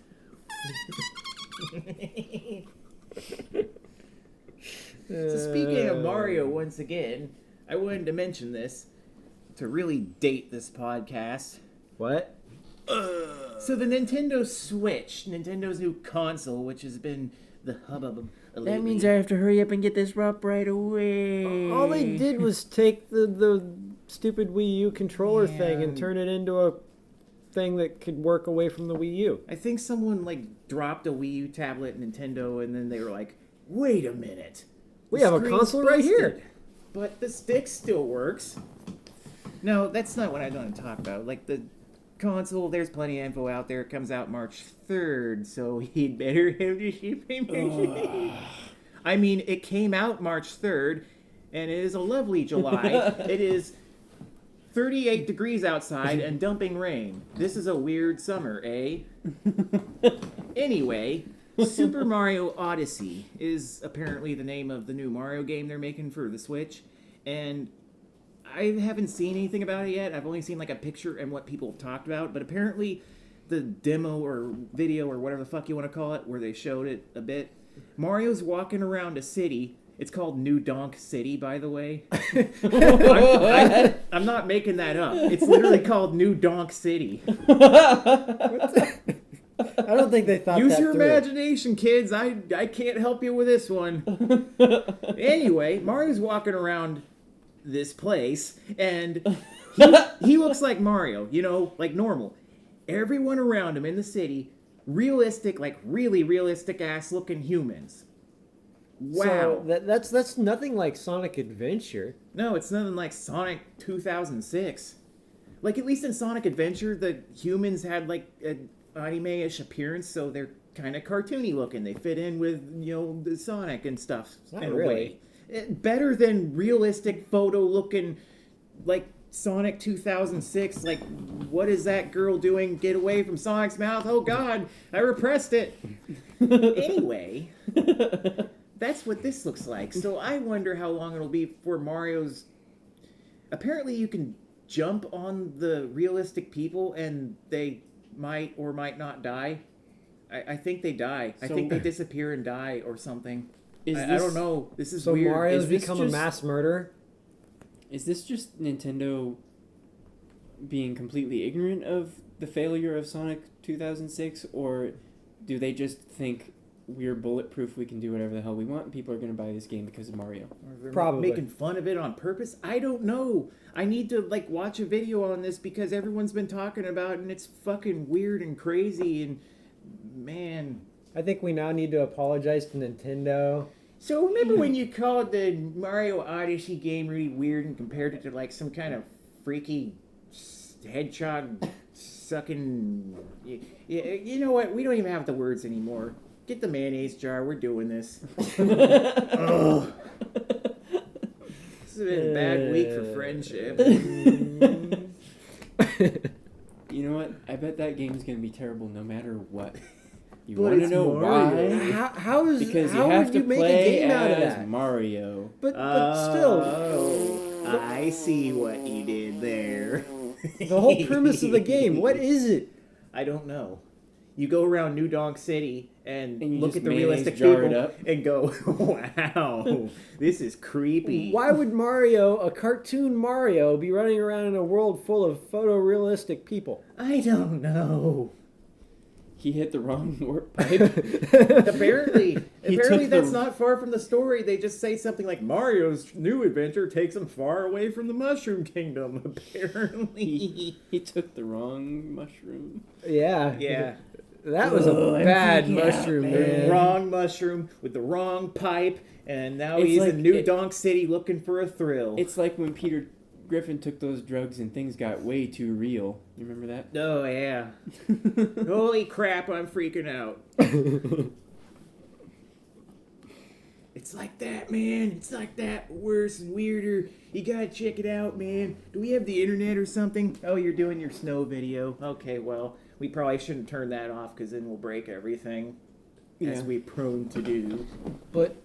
So speaking of Mario, once again, I wanted to mention this to really date this podcast.
What?
So the Nintendo Switch, Nintendo's new console, which has been the hubbub lately.
That means I have to hurry up and get this up right away.
All they did was take the stupid Wii U controller thing and turn it into a thing that could work away from the Wii U.
I think someone like dropped a Wii U tablet Nintendo, and then they were like, "Wait a minute,
We
the
have a
screen's
console right here."
busted, but the stick still works." No, that's not what I want to talk about. Like the console, there's plenty of info out there. It comes out March 3rd, so he'd better have the shipping. I mean, it came out March 3rd, and it is a lovely July. It is 38 degrees outside and dumping rain. This is a weird summer, eh? Anyway, Super Mario Odyssey is apparently the name of the new Mario game they're making for the Switch, and I haven't seen anything about it yet. I've only seen like a picture and what people have talked about, but apparently the demo or video or whatever the fuck you want to call it, where they showed it a bit, Mario's walking around a city. It's called New Donk City, by the way. I'm not making that up. It's literally called New Donk City.
I don't think they thought
Use
that
your
through.
imagination, kids. I can't help you with this one. Anyway, Mario's walking around this place, and he looks like Mario, you know, like normal. Everyone around him in the city, realistic, like really realistic ass looking humans. Wow.
So that's nothing like Sonic Adventure.
No, it's nothing like Sonic 2006. Like, at least in Sonic Adventure, the humans had like an anime-ish appearance, so they're kind of cartoony looking. They fit in with, you know, the Sonic and stuff.
Not
in a
really.
way. Better than realistic photo-looking, like, Sonic 2006. Like, what is that girl doing? Get away from Sonic's mouth. Oh, God, I repressed it. Anyway, that's what this looks like. So I wonder how long it'll be before Mario's... Apparently you can jump on the realistic people and they might or might not die. I think they die. I think they disappear and die or something. I don't know. This is
So
weird.
Mario's
Is this
become
just-
a mass murderer?
Is this just Nintendo being completely ignorant of the failure of Sonic 2006, or do they just think we're bulletproof, we can do whatever the hell we want, and people are going to buy this game because of Mario?
Or they're
Probably.
making fun of it on purpose? I don't know. I need to watch a video on this because everyone's been talking about it and it's fucking weird and crazy and man.
I think we now need to apologize to Nintendo.
So remember when you called the Mario Odyssey game really weird and compared it to some kind of freaky hedgehog sucking... You know what? We don't even have the words anymore. Get the mayonnaise jar. We're doing this. Oh. This has been a bad week for friendship.
You know what? I bet that game's going to be terrible no matter what. You
But
want to
it's
know
Mario.
why?
Because
You have to
make
play
a game out of
as
that?
Mario.
But still,
Oh, I see what you did there.
the whole premise of the game, what is it?
I don't know. You go around New Donk City and
you
look
just
at the
mayonnaise
realistic
jar it
people
up.
and go, wow, this is creepy.
Why would Mario, a cartoon Mario, be running around in a world full of photorealistic people?
I don't know.
He hit the wrong warp pipe.
Apparently
He took
that's
the-
not far from the story. They just say something like Mario's new adventure takes him far away from the Mushroom Kingdom. Apparently,
He took the wrong mushroom.
Yeah.
yeah,
That was a bad mushroom,
the
man.
wrong mushroom with the wrong pipe, and now
It's
he's
like
in New
it-
Donk City looking for a thrill.
It's like when Peter Griffin took those drugs and things got way too real. You remember that?
Oh yeah! Holy crap! I'm freaking out. It's like that, man. It's like that. Worse and weirder. You gotta check it out, man. Do we have the internet or something? Oh, you're doing your snow video. Okay, well, we probably shouldn't turn that off because then we'll break everything, as
Yeah.
we prone to do.
But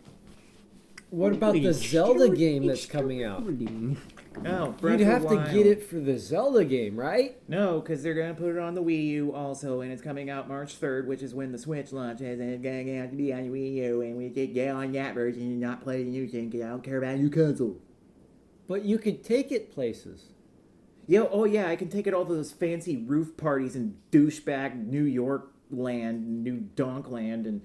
what about the Zelda game that's coming out?
Oh, Breath
You'd
of
have
the
to
Wild.
get it for the Zelda game, right?
No, because they're going to put it on the Wii U also, and it's coming out March 3rd, which is when the Switch launches, and it's going to have to be on the Wii U, and we just get on that version and not play the new thing, because I don't care about a new console.
But you could take it places.
Oh yeah, I can take it all to those fancy roof parties in douchebag New York land, New Donk land, and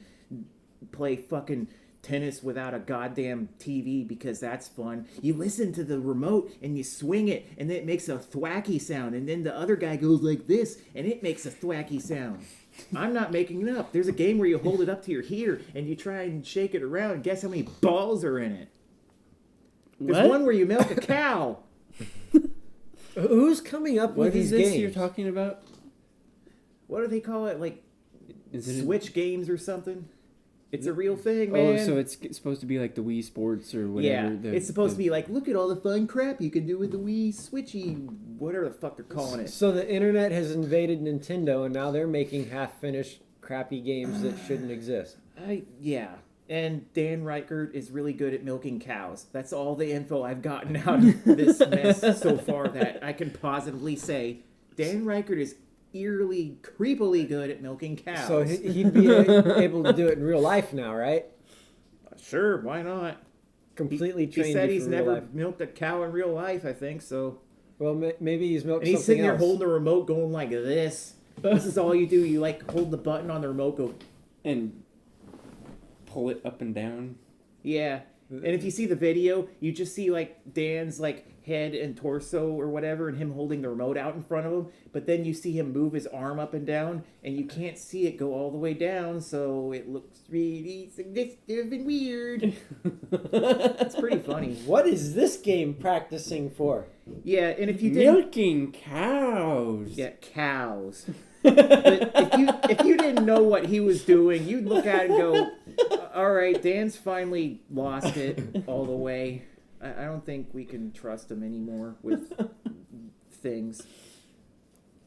play fucking tennis without a goddamn TV because that's fun. You listen to the remote and you swing it and it makes a thwacky sound and then the other guy goes like this and it makes a thwacky sound. I'm not making it up. There's a game where you hold it up to your ear and you try and shake it around and guess how many balls are in it. There's
What?
one where you milk a cow.
Who's coming up
What
with
is
these
this
games?
you're talking about?
What do they call it? Like
Is it
Switch games or something? It's a real thing, man.
Oh, so it's supposed to be like the Wii Sports or
yeah,
whatever.
it's supposed to be like, look at all the fun crap you can do with the Wii Switchy, whatever the fuck they're calling it.
So the internet has invaded Nintendo, and now they're making half-finished, crappy games that shouldn't exist.
Yeah. And Dan Reichert is really good at milking cows. That's all the info I've gotten out of this mess so far that I can positively say Dan Reichert is eerily, creepily good at milking cows.
So he'd be able to do it in real life now, right?
Sure, why not?
Completely
He
trained.
said
you
he's
for real
never
life.
milked a cow in real life, I think, so...
Well, maybe he's milked
And he's
something
sitting there
else.
holding the remote going like this. This is all you do. You like hold the button on the remote, go,
and pull it up and down.
yeah. And if you see the video, you just see like Dan's like head and torso or whatever and him holding the remote out in front of him. But then you see him move his arm up and down and you can't see it go all the way down. So it looks really suggestive and weird. It's pretty funny.
What is this game practicing for?
Yeah, and if you didn't...
Milking cows.
Yeah, cows. But if you didn't know what he was doing, you'd look at it and go, all right, Dan's finally lost it all the way. I don't think we can trust him anymore with things.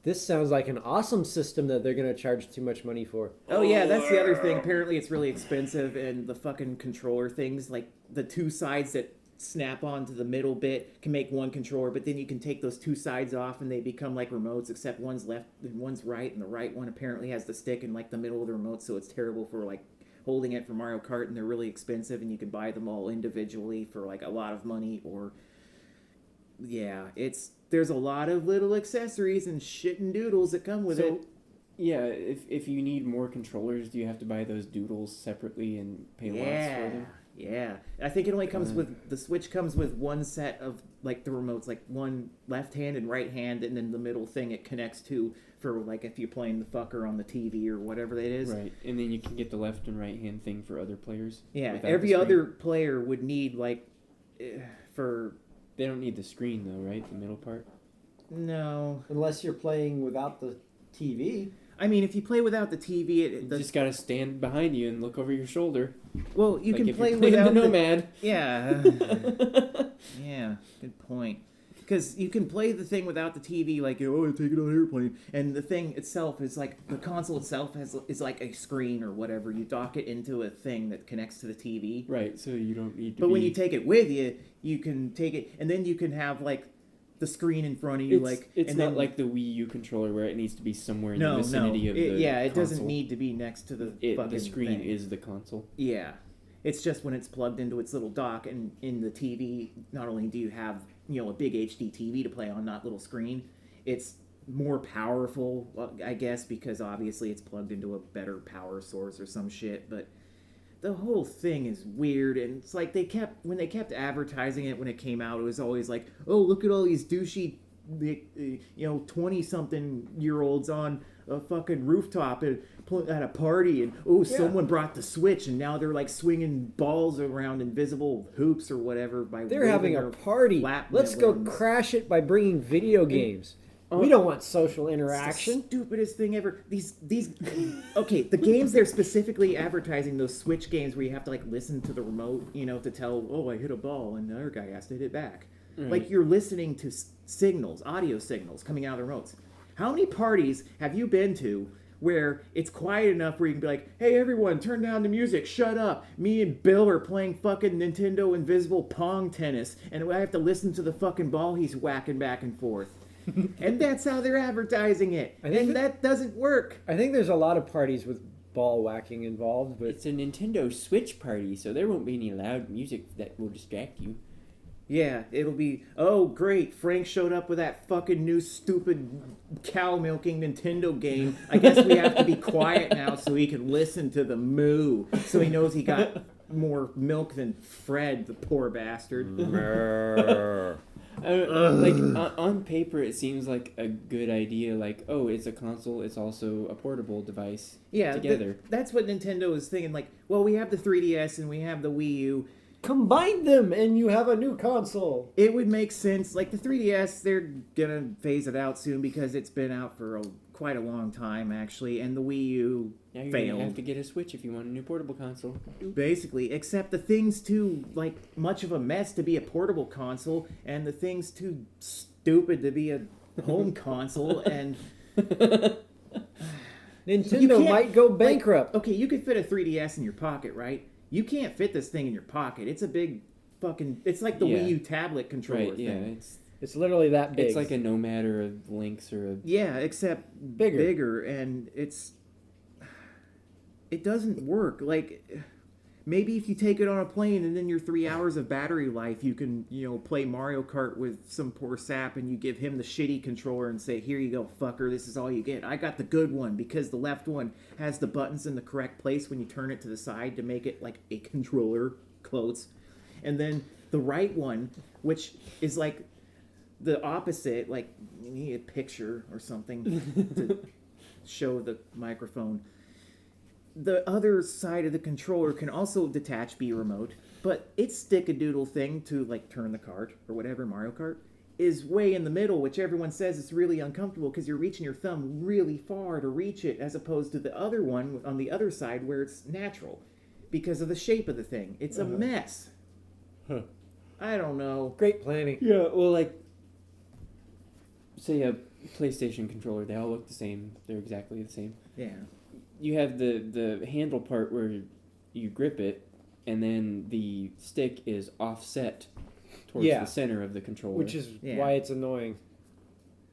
This sounds like an awesome system that they're going to charge too much money for.
Oh yeah, that's the other thing. Apparently it's really expensive, and the fucking controller things, like the two sides that snap onto the middle bit can make one controller, but then you can take those two sides off and they become like remotes, except one's left and one's right, and the right one apparently has the stick in like the middle of the remote, so it's terrible for like holding it for Mario Kart, and they're really expensive, and you can buy them all individually for like a lot of money, or yeah, there's a lot of little accessories and shit and doodles that come with it.
Yeah, if you need more controllers, do you have to buy those doodles separately and pay lots for them?
Yeah. I think it only comes with the Switch comes with one set of like the remotes, like one left hand and right hand, and then the middle thing it connects to for like if you're playing the fucker on the TV or whatever it is.
Right, and then you can get the left and right hand thing for other players.
Yeah,
without
every
the screen.
other player would need like for
They don't need the screen though, right? The middle part.
no.
Unless you're playing without the TV.
I mean, if you play without the TV,
You just gotta stand behind you and look over your shoulder.
well, you
Like
can
if
play
you're playing
without
the Nomad.
Yeah. Yeah, good point. Because you can play the thing without the TV, like, oh, I take it on an airplane. And the thing itself is like, the console itself is like a screen or whatever. You dock it into a thing that connects to the TV.
Right, so you don't need to
But when you take it with you, you can take it, and then you can have, like, the screen in front of you.
It's
and
not
then,
like the Wii U controller where it needs to be somewhere in
no,
the vicinity of the
yeah, it
console.
doesn't need to be next to the fucking
The screen
thing.
is the console.
Yeah. It's just when it's plugged into its little dock, and in the TV, not only do you have, a big HD TV to play on, not little screen, it's more powerful, I guess, because obviously it's plugged into a better power source or some shit, but the whole thing is weird, and it's like when they kept advertising it when it came out, it was always like, oh, look at all these douchey, 20-something-year-olds on a fucking rooftop at a party, and someone brought the Switch, and now they're like swinging balls around invisible hoops or whatever by
They're having a party. Let's go crash it by bringing video games. We don't want social interaction.
It's the stupidest thing ever. These okay, the games they're specifically advertising, those Switch games where you have to like listen to the remote, to tell, oh, I hit a ball, and the other guy has to hit it back. Like you're listening to signals, audio signals coming out of the remotes. How many parties have you been to where it's quiet enough where you can be like, hey, everyone, turn down the music, shut up. Me and Bill are playing fucking Nintendo Invisible Pong Tennis, and I have to listen to the fucking ball he's whacking back and forth. And that's how they're advertising it. And that doesn't work.
I think there's a lot of parties with ball whacking involved, but
It's a Nintendo Switch party, so there won't be any loud music that will distract you.
Yeah, it'll be, oh, great, Frank showed up with that fucking new stupid cow-milking Nintendo game. I guess we have to be quiet now so he can listen to the moo. So he knows he got more milk than Fred, the poor bastard.
On paper, it seems like a good idea. Like, oh, it's a console, it's also a portable device together.
That's what Nintendo is thinking. Like, well, we have the 3DS and we have the Wii U.
combine them and you have a new console.
It would make sense. Like the 3DS, they're gonna phase it out soon because it's been out for quite a long time, actually. And the Wii U
Now you're
failed.
gonna have to get a Switch if you want a new portable console.
Basically, except the thing's too much of a mess to be a portable console, and the thing's too stupid to be a home console. And
Nintendo might go bankrupt.
Okay, you could fit a 3DS in your pocket, right? You can't fit this thing in your pocket. It's a big fucking. It's like the Wii U tablet controller thing.
Yeah,
It's literally that big.
it's like a Nomad or a Lynx or a.
Yeah, except bigger, and it doesn't work. Like, maybe if you take it on a plane and then your 3 hours of battery life, you can, play Mario Kart with some poor sap and you give him the shitty controller and say, here you go, fucker, this is all you get. I got the good one because the left one has the buttons in the correct place when you turn it to the side to make it like a controller, quotes. And then the right one, which is like the opposite, like you need a picture or something to show the microphone. The other side of the controller can also detach B remote, but its stick-a-doodle thing to like turn the cart or whatever, Mario Kart, is way in the middle, which everyone says is really uncomfortable because you're reaching your thumb really far to reach it, as opposed to the other one on the other side where it's natural because of the shape of the thing. It's a mess.
Huh.
I don't know.
Great planning.
Yeah, well, like, say a PlayStation controller, they all look the same. They're exactly the same.
Yeah.
You have the handle part where you grip it, and then the stick is offset towards the center of the controller.
Which is why it's annoying.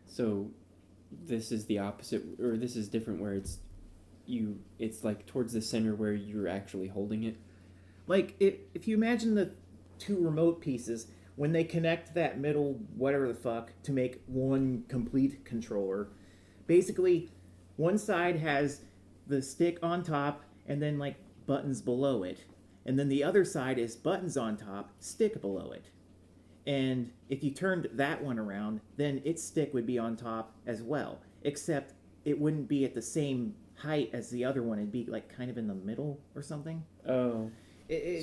So this is the opposite, or this is different where it's like towards the center where you're actually holding it.
Like, if you imagine the two remote pieces, when they connect that middle whatever the fuck to make one complete controller, basically one side has the stick on top and then like buttons below it, and then the other side is buttons on top, stick below it. And if you turned that one around, then its stick would be on top as well, except it wouldn't be at the same height as the other one. It'd be like kind of in the middle or something.
Oh.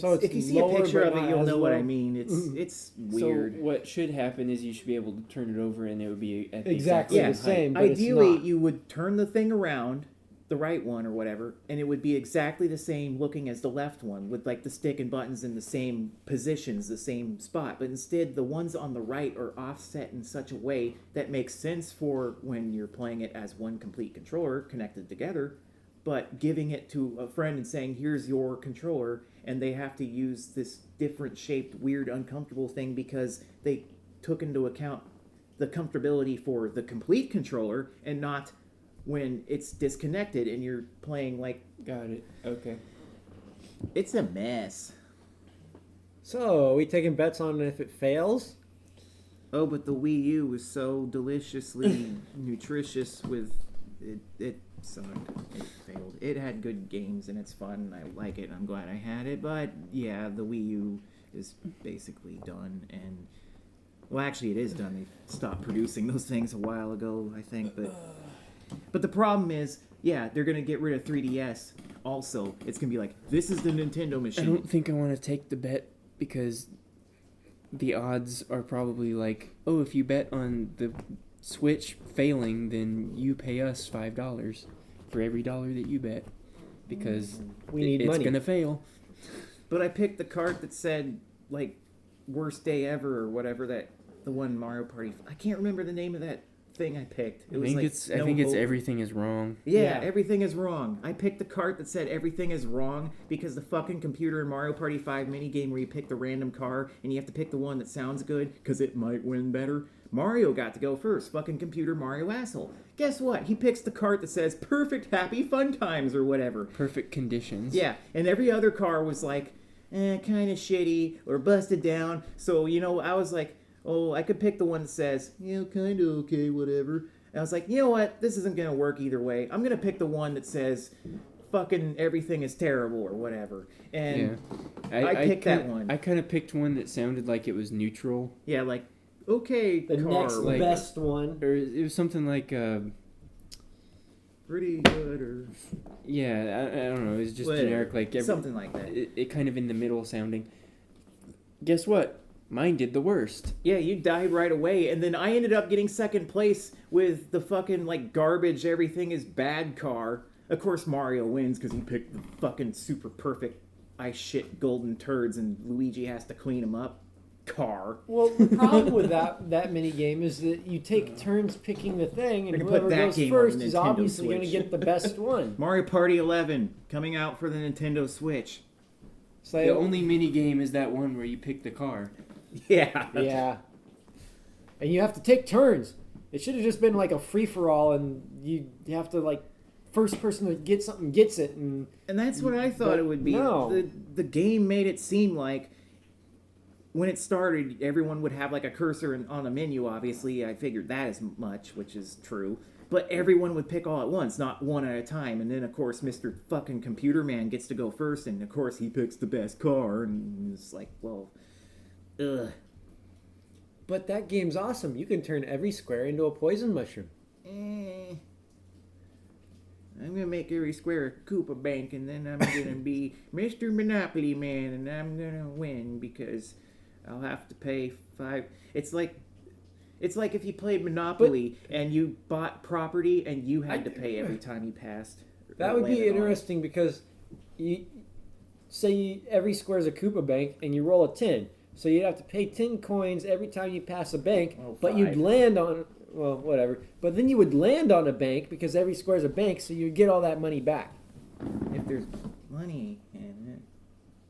So it's
if you see a
lower,
picture
but
of it,
not
you'll
as
know what I
low?
mean. It's weird.
So what should happen is you should be able to turn it over and it would be at the
Exactly
exact
the
height.
same, but it's
Ideally,
not.
you would turn the thing around, the right one or whatever, and it would be exactly the same looking as the left one, with like the stick and buttons in the same positions, the same spot. But instead, the ones on the right are offset in such a way that makes sense for when you're playing it as one complete controller connected together, but giving it to a friend and saying, here's your controller, and they have to use this different shaped, weird, uncomfortable thing because they took into account the comfortability for the complete controller and not when it's disconnected and you're playing like...
Got it. Okay.
It's a mess.
So, are we taking bets on if it fails?
Oh, but the Wii U was so deliciously nutritious with... It sucked. It failed. It had good games and it's fun. I like it. I'm glad I had it. But yeah, the Wii U is basically done. And well, actually, it is done. They stopped producing those things a while ago, I think. But the problem is, yeah, they're gonna get rid of 3DS. Also, it's gonna be like, this is the Nintendo
I
machine.
don't think I want to take the bet because the odds are probably like, oh, if you bet on the Switch failing, then you pay us $5 for every dollar that you bet because
We need
it's
money.
gonna fail.
But I picked the cart that said like worst day ever or whatever, that the one Mario Party. I can't remember the name of that thing I picked. It was like
I think it's
hope.
everything is wrong.
Yeah, everything is wrong. I picked the cart that said everything is wrong because the fucking computer in Mario Party 5 minigame where you pick the random car and you have to pick the one that sounds good because it might win better. Mario got to go first. Fucking computer Mario asshole. Guess what? He picks the cart that says perfect happy fun times or whatever.
Perfect conditions.
Yeah, and every other car was like, kind of shitty or busted down. So, I was like, oh, I could pick the one that says, kind of okay, whatever. And I was like, you know what? This isn't going to work either way. I'm going to pick the one that says, fucking everything is terrible or whatever. And
yeah.
I picked that one.
I kind of picked one that sounded like it was neutral.
Yeah, like, okay,
The
car.
next
like-
best one.
Or it was something like,
Pretty good or
yeah, I don't know. It was just
whatever.
generic, like
Something like that.
it kind of in the middle sounding. Guess what? Mine did the worst.
Yeah, you died right away, and then I ended up getting second place with the fucking, like, garbage, everything is bad car. Of course, Mario wins because he picked the fucking super perfect ice shit golden turds, and Luigi has to clean them up. Car.
Well, the problem with that mini game is that you take turns picking the thing, and
They can
whoever
put that
goes
game on
first
the
is
Nintendo
obviously going to
Switch.
get the best one.
Mario Party 11, coming out for the Nintendo Switch.
So
The only mini game is that one where you pick the car.
Yeah.
yeah, and you have to take turns. It should have just been like a free for all, and you have to like first person to get something gets it, and
And that's what I thought
But
it would be.
no.
The game made it seem like when it started, everyone would have like a cursor on a menu, obviously. I figured that as much, which is true. But everyone would pick all at once, not one at a time. And then, of course, Mr. fucking Computer Man gets to go first, and of course he picks the best car, and it's like, well, ugh.
but that game's awesome. You can turn every square into a poison mushroom.
I'm gonna make every square a Koopa Bank, and then I'm gonna be Mr. Monopoly Man, and I'm gonna win because I'll have to pay $5. It's like if you played Monopoly and you bought property and you had to pay every time you passed.
That would be
landed on it.
interesting because you say every square is a Koopa bank, and you roll a 10. So you'd have to pay 10 coins every time you pass a bank,
Oh,
but you'd
5.
land on, well, whatever. But then you would land on a bank because every square is a bank, so you'd get all that money back.
If there's money in it.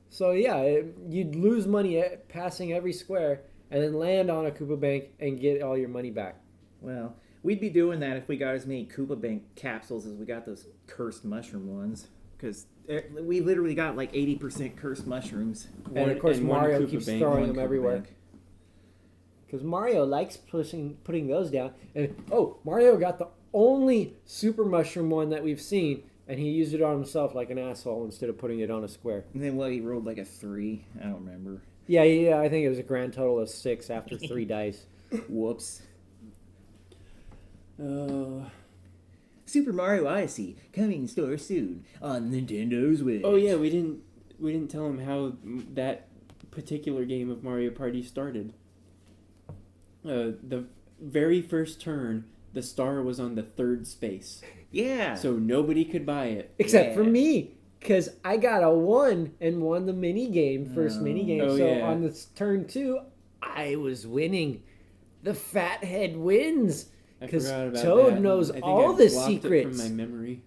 So yeah, you'd lose money at passing every square, and then land on a Koopa bank and get all your money back.
Well, we'd be doing that if we got as many Koopa Bank capsules as we got those cursed mushroom ones. Because we literally got like 80% cursed mushrooms.
And of course,
and one
Mario
Koopa
keeps
bank,
throwing
one
them
Koopa
everywhere.
bank.
because Mario likes putting those down. And Mario got the only super mushroom one that we've seen, and he used it on himself like an asshole instead of putting it on a square.
And then he rolled like a 3. I don't remember.
Yeah, I think it was a grand total of 6 after 3 dice.
Whoops. Super Mario Odyssey coming store soon on Nintendo Switch.
Oh yeah, we didn't tell him how that particular game of Mario Party started. The very first turn, the star was on the 3rd space,
Yeah.
so nobody could buy it.
Except for me, because I got a 1 and won the first mini game.
Oh,
So
yeah.
on this turn 2, I was winning. The fathead wins.
I
'Cause
forgot about
Toad
that.
knows
I think
all
I
the
blocked it
secrets.
from my memory.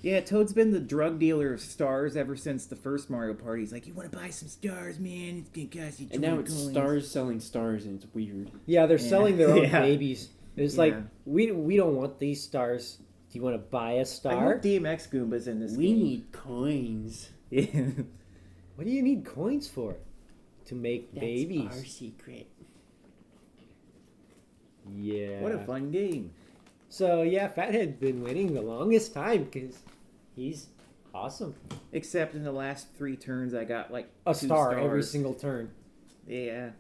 Yeah, Toad's been the drug dealer of stars ever since the first Mario Party. He's like, you want to buy some stars, man? It's going to cost you 20
And now it's
coins.
stars selling stars, and it's weird.
Yeah, they're
Yeah.
selling their own
Yeah.
babies. It's like,
Yeah.
we don't want these stars. Do you want to buy a
I
star?
hope DMX Goomba's in this
We
game.
need coins.
Yeah.
What do you need coins for? To make
That's
babies.
our secret.
Yeah.
What a fun game.
So yeah, Fathead's been winning the longest time because he's awesome.
Except in the last 3 turns, I got like
A
2
star
stars.
every single turn.
Yeah.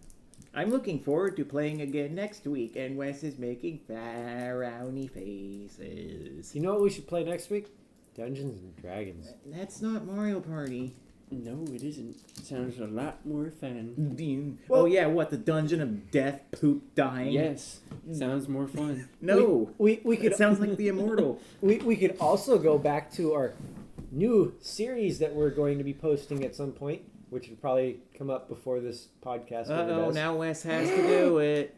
I'm looking forward to playing again next week, and Wes is making frowny faces.
You know what we should play next week? Dungeons and Dragons.
That's not Mario Party.
No, it isn't. It sounds a lot more fun.
Oh yeah, what, the Dungeon of Death, Poop, Dying?
Yes, sounds more fun.
No.
We could
It sounds like the Immortal.
we could also go back to our new series that we're going to be posting at some point, which will probably come up before this podcast ever
Uh-oh,
does,
now Wes has to do it.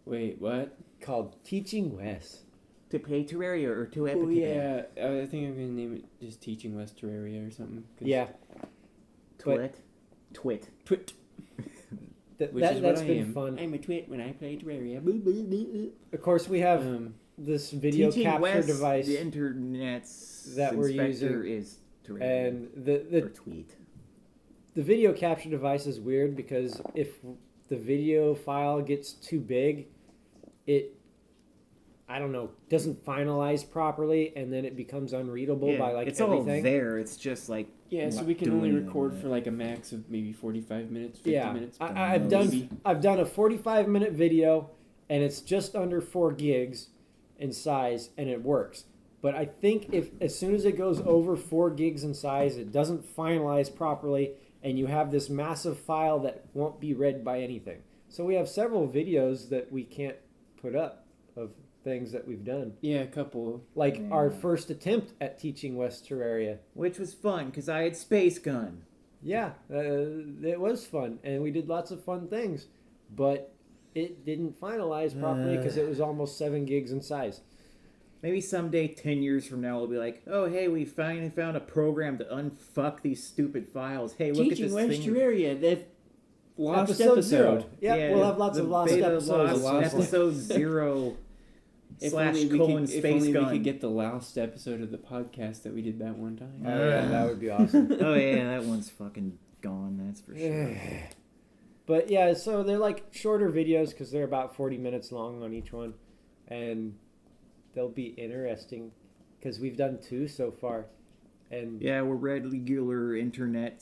Wait, what?
called Teaching Wes.
To play Terraria or to Epic.
Oh yeah, I think I'm gonna name it just Teaching West Terraria or something. 'Cause
Yeah,
Twit.
Twit. Which is what
that's
I
been
am.
fun.
I'm a twit when I play Terraria.
Of course, we have this video
Teaching
capture
Wes,
device,
the internet's
that we're
inspector
using,
is Terraria.
and
Or Tweet.
the video capture device is weird because if the video file gets too big, it, I don't know, doesn't finalize properly, and then it becomes unreadable by like
it's
everything.
all there. It's just like
Yeah, so
not
we can only
doing
record
it.
for like a max of maybe 45 minutes, 50
Yeah,
minutes.
I've
maybe.
done a 45-minute video, and it's just under 4 gigs in size, and it works. But I think if as soon as it goes over 4 gigs in size, it doesn't finalize properly, and you have this massive file that won't be read by anything. So we have several videos that we can't put up of things that we've done,
Yeah, a couple.
like
Yeah.
our first attempt at teaching West Terraria.
which was fun because I had Space Gun.
Yeah, it was fun, and we did lots of fun things, but it didn't finalize properly because it was almost 7 gigs in size.
Maybe someday, 10 years from now, we'll be like, oh, hey, we finally found a program to unfuck these stupid files. Hey, look
Teaching
at
West
this thing.
Terraria, the lost
Episode
episode.
0. Yeah, we'll have lots
the
of lost
beta
episodes.
lost episode 0
If
slash
only we
colon
could, if
Space
only
Gun.
we could get the last episode of the podcast that we did that one time.
Oh, yeah, that would be awesome.
Oh, yeah, that one's fucking gone, that's for sure.
But yeah, so they're like shorter videos because they're about 40 minutes long on each one, and they'll be interesting because we've done 2 so far. And
Yeah, we're regular internet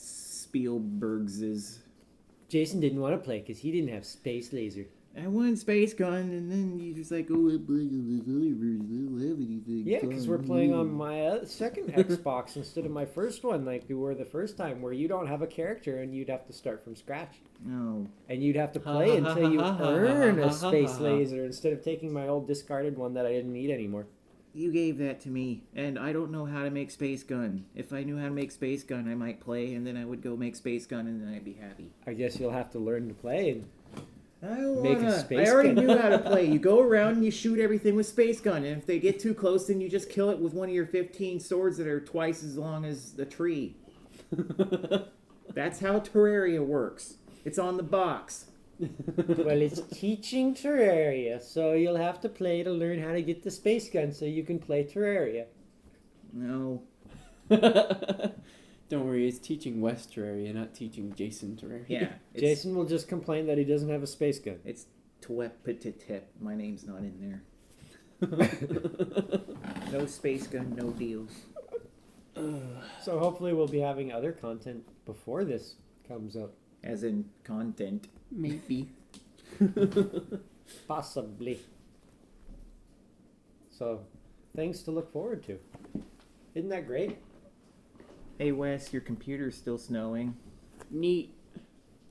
Spielbergses.
Jason didn't want to play because he didn't have Space Laser.
I won Space Gun, and then you just like, oh, I'm playing on this other version. I don't have anything.
Yeah, because we're playing on my second Xbox instead of my first one, like we were the first time, where you don't have a character and you'd have to start from scratch.
No.
And you'd have to play until you earn a Space Laser instead of taking my old discarded one that I didn't need anymore.
You gave that to me, and I don't know how to make Space Gun. If I knew how to make Space Gun, I might play, and then I would go make Space Gun, and then I'd be happy.
I guess you'll have to learn to play. And
I don't
Make a
wanna.
Space
I already
Gun.
knew how to play. You go around and you shoot everything with Space Gun, and if they get too close, then you just kill it with one of your 15 swords that are twice as long as the tree. That's how Terraria works. It's on the box.
well, it's teaching Terraria, so you'll have to play to learn how to get the space gun so you can play Terraria.
No.
Don't worry, it's teaching West Terraria, not teaching Jason Terraria.
Yeah. It's,
Jason will just complain that he doesn't have a space gun.
It's Twepetitip. My name's not in there. No space gun, no deal.
So hopefully we'll be having other content before this comes up.
As in content.
Maybe.
Possibly. So, things to look forward to. Isn't that great?
Hey Wes, your computer's still snowing.
Neat.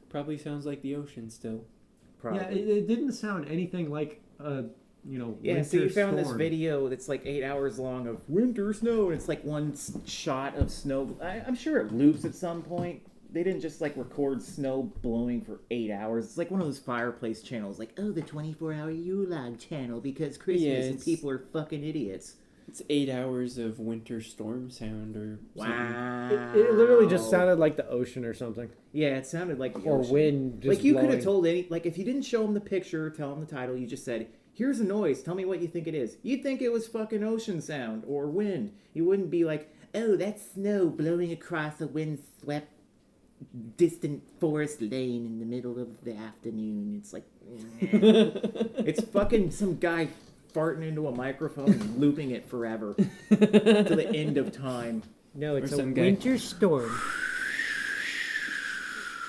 Probably sounds like the ocean still.
Probably.
Yeah, it didn't sound anything like a,
Yeah, so you
winter
found this
storm.
video that's like 8 hours long of winter snow, and it's like one shot of snow. I'm sure it loops at some point. They didn't just like record snow blowing for 8 hours. It's like one of those fireplace channels, like, oh, the 24-hour Yule-log channel because Christmas and
it's-
people are fucking idiots.
It's 8 hours of winter storm sound or something.
Wow.
It literally just sounded like the ocean or something.
Yeah, it sounded like the
Or
ocean.
wind just
Like you could
blowing.
have told any, like if you didn't show them the picture, tell them the title, you just said, here's a noise, tell me what you think it is. You'd think it was fucking ocean sound or wind. You wouldn't be like, oh, that's snow blowing across a windswept distant forest lane in the middle of the afternoon. It's like, it's fucking some guy farting into a microphone and looping it forever to the end of time.
No, it's
Or
a
some guy-
winter storm.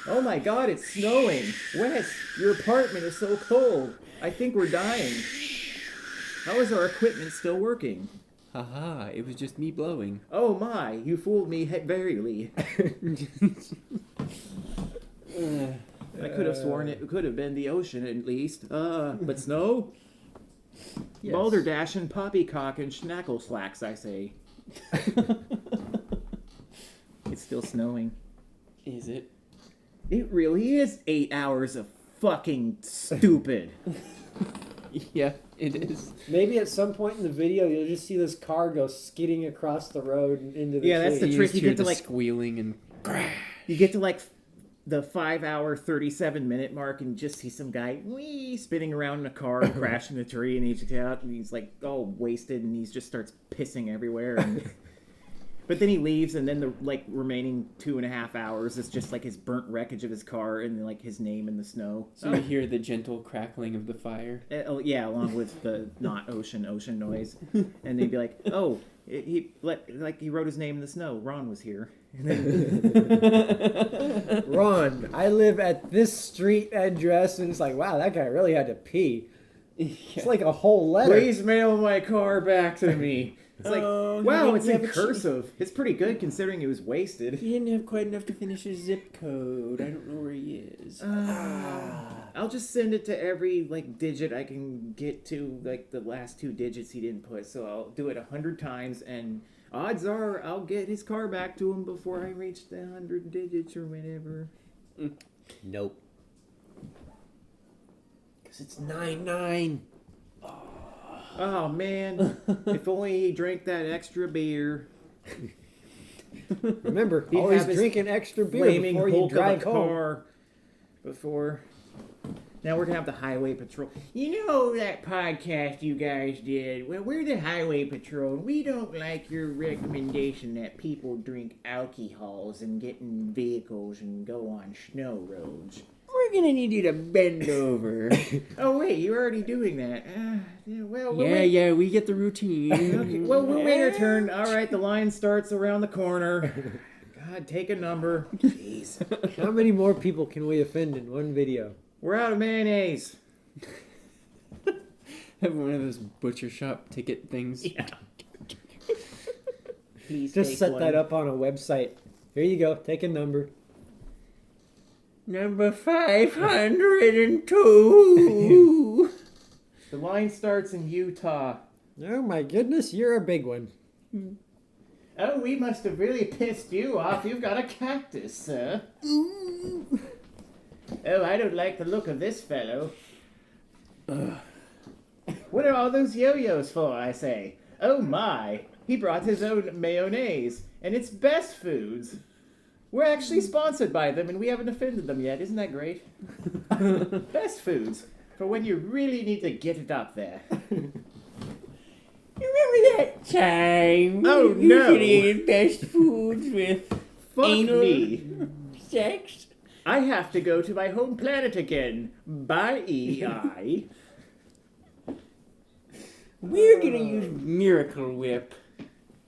Oh my god, it's snowing! Wes, your apartment is so cold. I think we're dying. How is our equipment still working?
Haha, it was just me blowing.
Oh my, you fooled me verily. I could have sworn it could have been the ocean at least. But snow?
Yes.
Balderdash and poppycock and schnackle slacks, I say. It's still snowing.
Is it?
It really is 8 hours of fucking stupid.
Yeah, it is.
Maybe at some point in the video, you'll just see this car go skidding across the road and into the
Yeah, that's
tree.
the
You
trick.
just
You
hear
get to
the
like
squealing and
you get to like the 5 hour 37-minute mark and just see some guy wee spinning around in a car and crashing the tree, and he's out and he's like all wasted and he just starts pissing everywhere. And, but then he leaves, and then the like remaining 2.5 hours is just like his burnt wreckage of his car and like his name in the snow.
so you hear the gentle crackling of the fire.
Oh yeah, along with the not ocean noise, and they'd be like, "Oh, he wrote his name in the snow. Ron was here." And then,
Ron, I live at this street address, and it's like, wow, that guy really had to pee. It's like a whole letter.
please mail my car back to me. It's like,
Oh, he
wow,
didn't
it's in
have a
cursive. It's pretty good considering he was wasted.
He didn't have quite enough to finish his zip code. I don't know where he is.
I'll just send it to every like digit I can get to, like the last 2 digits he didn't put. So I'll do it 100 times, and odds are I'll get his car back to him before I reach the 100 digits or whatever.
Nope. Because it's 99.
Oh man, if only he drank that extra beer.
Remember,
He'd
always
have his
drink an extra beer
Flaming
before you
Hulk
drive
of a
home.
car before. Now we're gonna have the highway patrol. You know that podcast you guys did? Well, we're the highway patrol. We don't like your recommendation that people drink alcohols and get in vehicles and go on snow roads.
We're gonna need you to bend over.
Oh wait, you're already doing that. We'll wait.
yeah, we get the routine.
Okay, well, we'll wait our turn. All right, the line starts around the corner. God, take a number. Jeez.
How many more people can we offend in one video?
We're out of mayonnaise.
Have one of those butcher shop ticket things.
Yeah. Please
Just
take
set
one.
that up on a website. Here you go. Take a number.
Number 502.
The line starts in Utah.
Oh my goodness, you're a big one.
Oh, we must have really pissed you off. You've got a cactus, sir. Oh, I don't like the look of this fellow. What are all those yo-yos for, I say? Oh my, he brought his own mayonnaise, and it's Best Foods. We're actually sponsored by them, and we haven't offended them yet. Isn't that great? Best Foods, for when you really need to get it up there.
Remember that time?
Oh,
you
no.
could eat Best Foods with
Fuck
anal
me.
sex?
I have to go to my home planet again. Bye, EI.
We're gonna use Miracle Whip.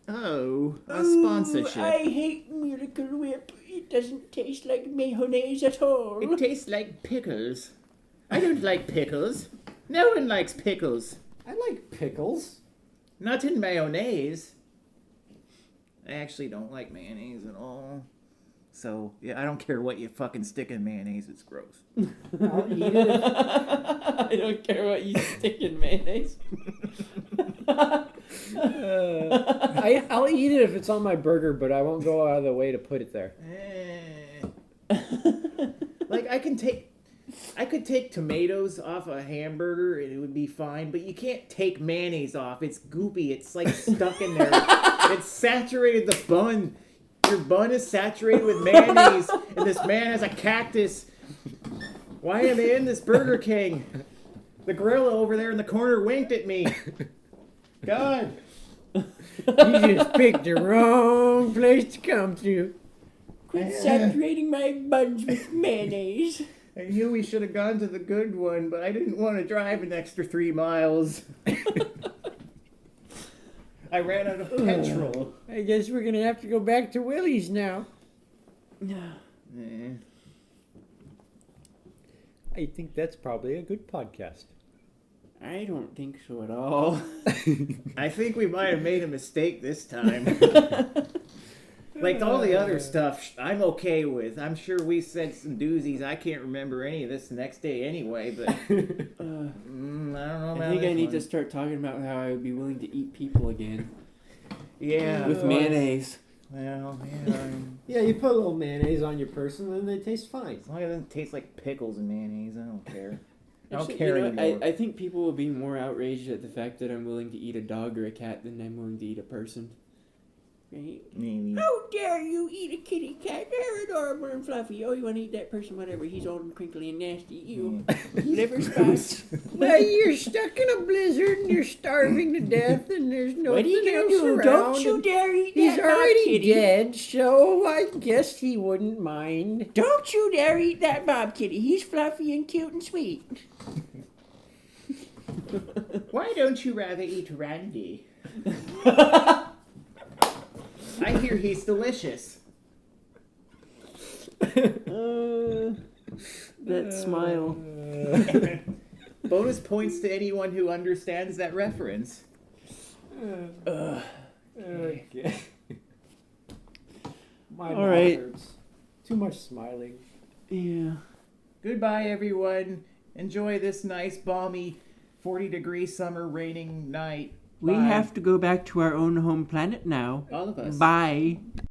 Oh, a sponsorship.
I hate Miracle Whip. It doesn't taste like mayonnaise at all.
It tastes like pickles. I don't like pickles. No one likes pickles.
I like pickles.
Not in mayonnaise. I actually don't like mayonnaise at all. So, yeah, I don't care what you fucking stick in mayonnaise. It's gross.
I'll eat it.
I don't care what you stick in mayonnaise.
I'll eat it if it's on my burger, but I won't go out of the way to put it there.
Like, I could take tomatoes off a hamburger and it would be fine, but you can't take mayonnaise off. It's goopy. It's like stuck in there. It's saturated the bun. Your bun is saturated with mayonnaise, and this man has a cactus. Why am I in this Burger King? The gorilla over there in the corner winked at me. God.
You just picked the wrong place to come to.
Quit saturating my buns with mayonnaise.
I knew we should have gone to the good one, but I didn't want to drive an extra 3 miles. I ran out of petrol.
I guess we're gonna have to go back to Willie's now. I think that's probably a good podcast.
I don't think so at all.
I think we might have made a mistake this time. Like all the other stuff, I'm okay with. I'm sure we said some doozies. I can't remember any of this the next day anyway, but I don't know about
I think I
this
need
one.
to start talking about how I would be willing to eat people again.
Yeah.
With mayonnaise.
Well, yeah.
Yeah, you put a little mayonnaise on your person and they taste fine.
As long as it doesn't taste like pickles and mayonnaise, I don't care. I don't
Actually,
care
you know,
anymore.
I think people will be more outraged at the fact that I'm willing to eat a dog or a cat than I'm willing to eat a person.
Right?
Maybe.
How dare you eat a kitty cat? They're adorable and fluffy. Oh, you want to eat that person? Whatever. He's old and crinkly and nasty. You liver spots.
Well, you're stuck in a blizzard and you're starving to death and there's no
What are you
else
gonna do?
around.
Don't you dare eat
He's
that mob
already
kitty.
dead, so I guess he wouldn't mind.
Don't you dare eat that Bob kitty. He's fluffy and cute and sweet.
Why don't you rather eat Randy? I hear he's delicious.
That smile.
Bonus points to anyone who understands that reference.
Okay. My
All
mouth
right.
hurts. Too much smiling.
Yeah.
Goodbye, everyone. Enjoy this nice, balmy, 40-degree summer raining night.
We
Bye.
have to go back to our own home planet now.
All of us.
Bye.